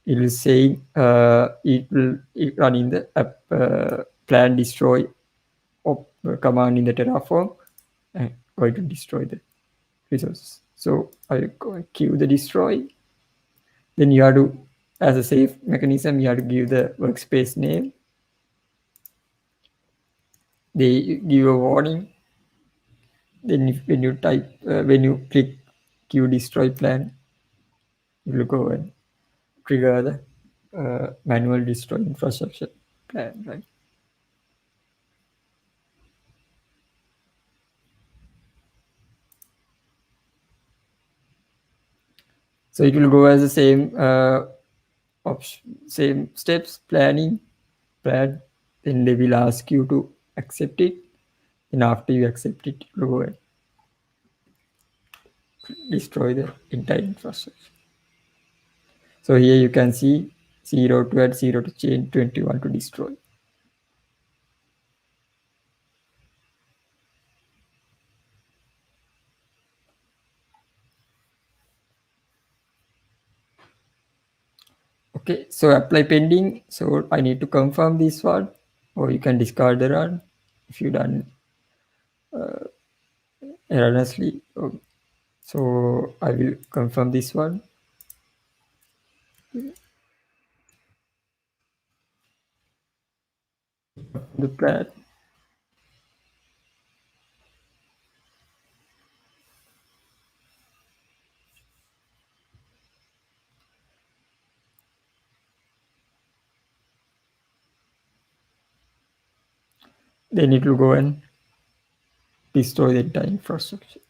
it will say it will run in the plan destroy command in the Terraform and going to destroy the resources. So I go Q the destroy. Then you have to, as a safe mechanism, you have to give the workspace name. They give a warning. Then when you type, when you click Q destroy plan, you will go and trigger the manual destroy infrastructure plan, right? So it will go as the same same steps, plan. Then they will ask you to accept it. And after you accept it, you go and destroy the entire infrastructure. So here you can see 0 to add, 0 to change, 21 to destroy. Okay, so apply pending. So I need to confirm this one, or you can discard the run if you done erroneously. So I will confirm this one. The plan. Then it will go and destroy the entire infrastructure.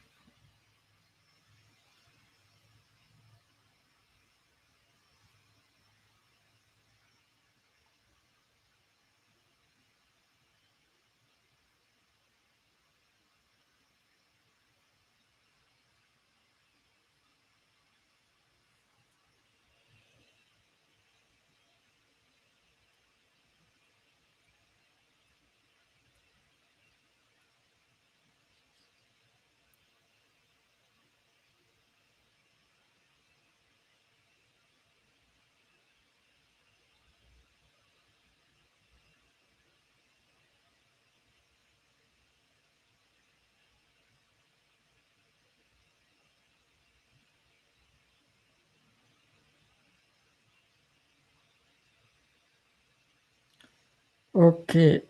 Okay.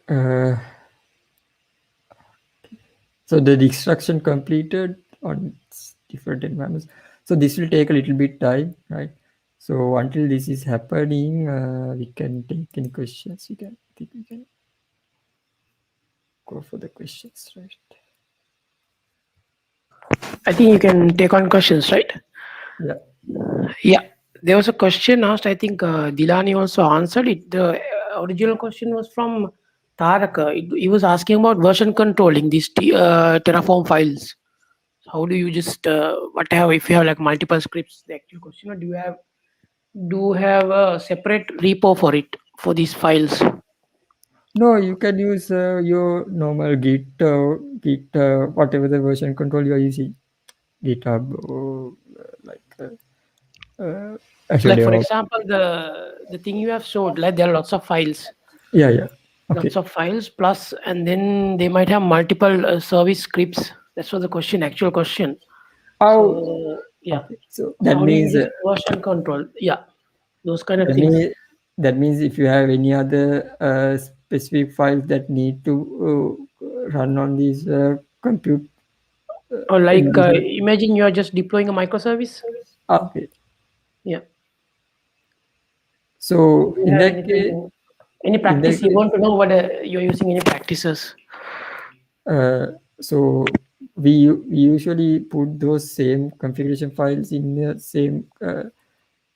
So the destruction completed on different environments. So this will take a little bit time, right? So until this is happening, we can take any questions. I think we can go for the questions, right? I think you can take on questions, right? Yeah. Yeah. There was a question asked. I think Dilani also answered it. The original question was from Tarak. He was asking about version controlling these Terraform files. How do you just if you have like multiple scripts? The actual question, or do you have a separate repo for it for these files? No, you can use your normal Git, whatever the version control you are using, GitHub or Azure Like for DevOps. example, the thing you have showed, like there are lots of files. Yeah, yeah. Okay. Lots of files plus, and then they might have multiple service scripts. That's what the question, actual question. How? So yeah. Okay. So that How means do you just version control? Yeah, those kind of that things. means that means if you have any other specific files that need to run on these compute. Or like imagine you are just deploying a microservice. Okay. Yeah. So Do you in have that case, anything, any practice you want to know what you're using, any practices? so we usually put those same configuration files in the same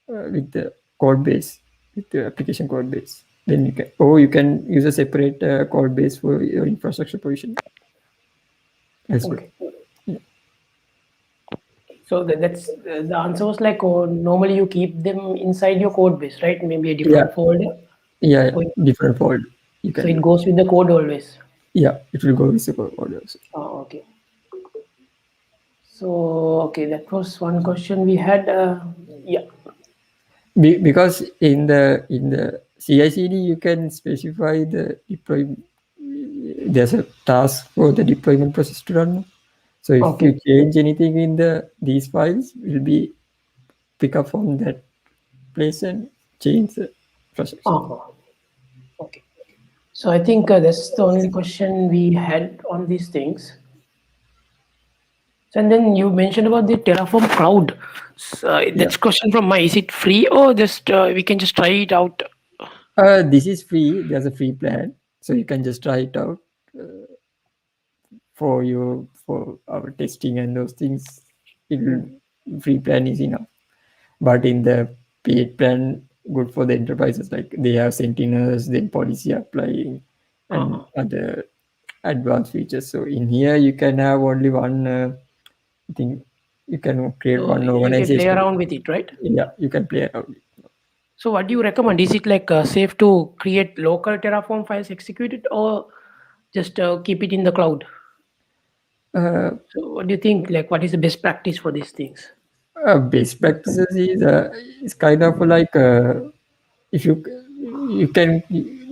with the code base, with the application code base. Then you can use a separate code base for your infrastructure provision as well. Okay. So that's the answer was like, normally you keep them inside your code base, right? Maybe a different folder. Yeah, Or- different folder. You So can. it goes with the code always. Yeah, it will go with the code also. Oh, okay. So okay, that was one question we had. Yeah. Because in the CI/CD you can specify the deployment. There's a task for the deployment process to run. So if Okay. you change anything in these files, will be pick up from that place and change the process. Okay. So I think that's the only question we had on these things. And then you mentioned about the Terraform cloud. That's question from is it free or just we can just try it out? This is free. There's a free plan, so you can just try it out for our testing and those things. Free plan is enough, but in the paid plan, good for the enterprises, like they have sentinels, then policy applying, and other advanced features. So in here you can have only one thing. You can create one organization. You can play around with it, right? Yeah, you can play around. So what do you recommend? Is it like safe to create local Terraform files, execute it, or just keep it in the cloud? So what do you think? Like, what is the best practice for these things? Best practices is kind of like if you can.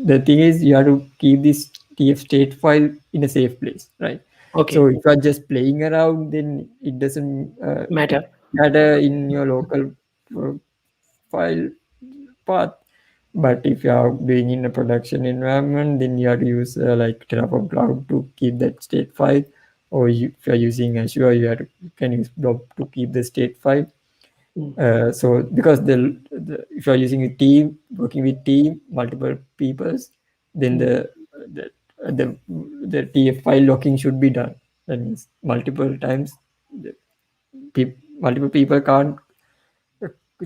The thing is, you have to keep this TF state file in a safe place, right? Okay. So if you are just playing around, then it doesn't Matter in your local file path. But if you are doing in a production environment, then you have to use like Terraform Cloud to keep that state file. Or if you are using Azure, you can use Blob to keep the state file. So because if you are using a team, working with team, multiple peoples, then the TF file locking should be done. That means multiple times, multiple people can't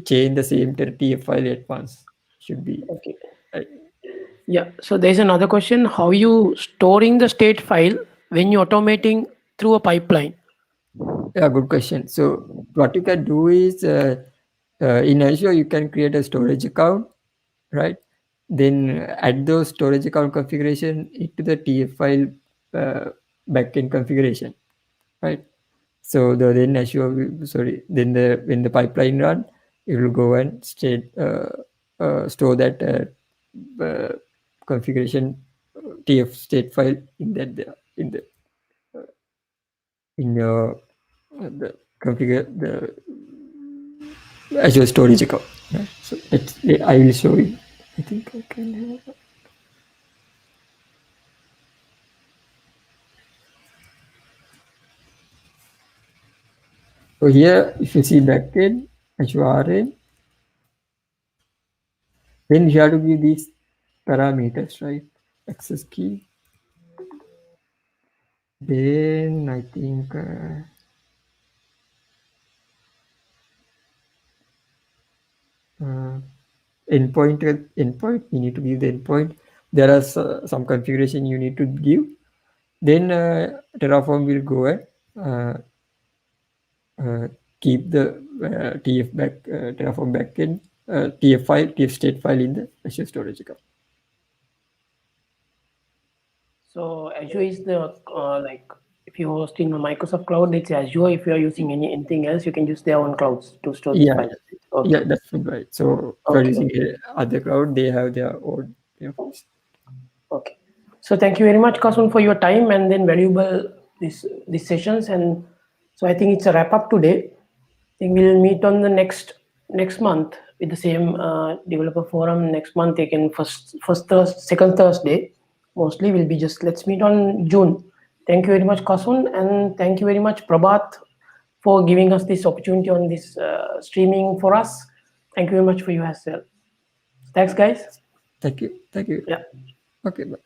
change the same TF file at once. Should be okay. Yeah. So there's another question: how you storing the state file when you're automating through a pipeline? Yeah, good question. So what you can do is in Azure you can create a storage account, right? Then add those storage account configuration into the TF file backend configuration, right? So then Azure then when the pipeline run, it will go and store that configuration TF state file in your the configure the Azure storage account. Right? So I will show you. I think I can have. So here, if you see backend, Azure, then you have to give these parameters, right? Access key. Then I think endpoint, you need to give the endpoint. There are some configuration you need to give. Then Terraform will go and keep the Terraform backend TF state file in the Azure storage account. So Azure is the like if you host in a Microsoft cloud, it's Azure. If you are using anything else, you can use their own clouds to store these files. Okay. Yeah, that's right. So for using other cloud, they have their own. Okay. So thank you very much, Kasun, for your time and then valuable these sessions. And so I think it's a wrap up today. I think we'll meet on the next month with the same developer forum next month. Again, second Thursday. Mostly will be just let's meet on June. Thank you very much, Kasun, and thank you very much, Prabhat, for giving us this opportunity on this streaming for us. Thank you very much for you as well. Thanks, guys. Thank you. Yeah. Okay, bye.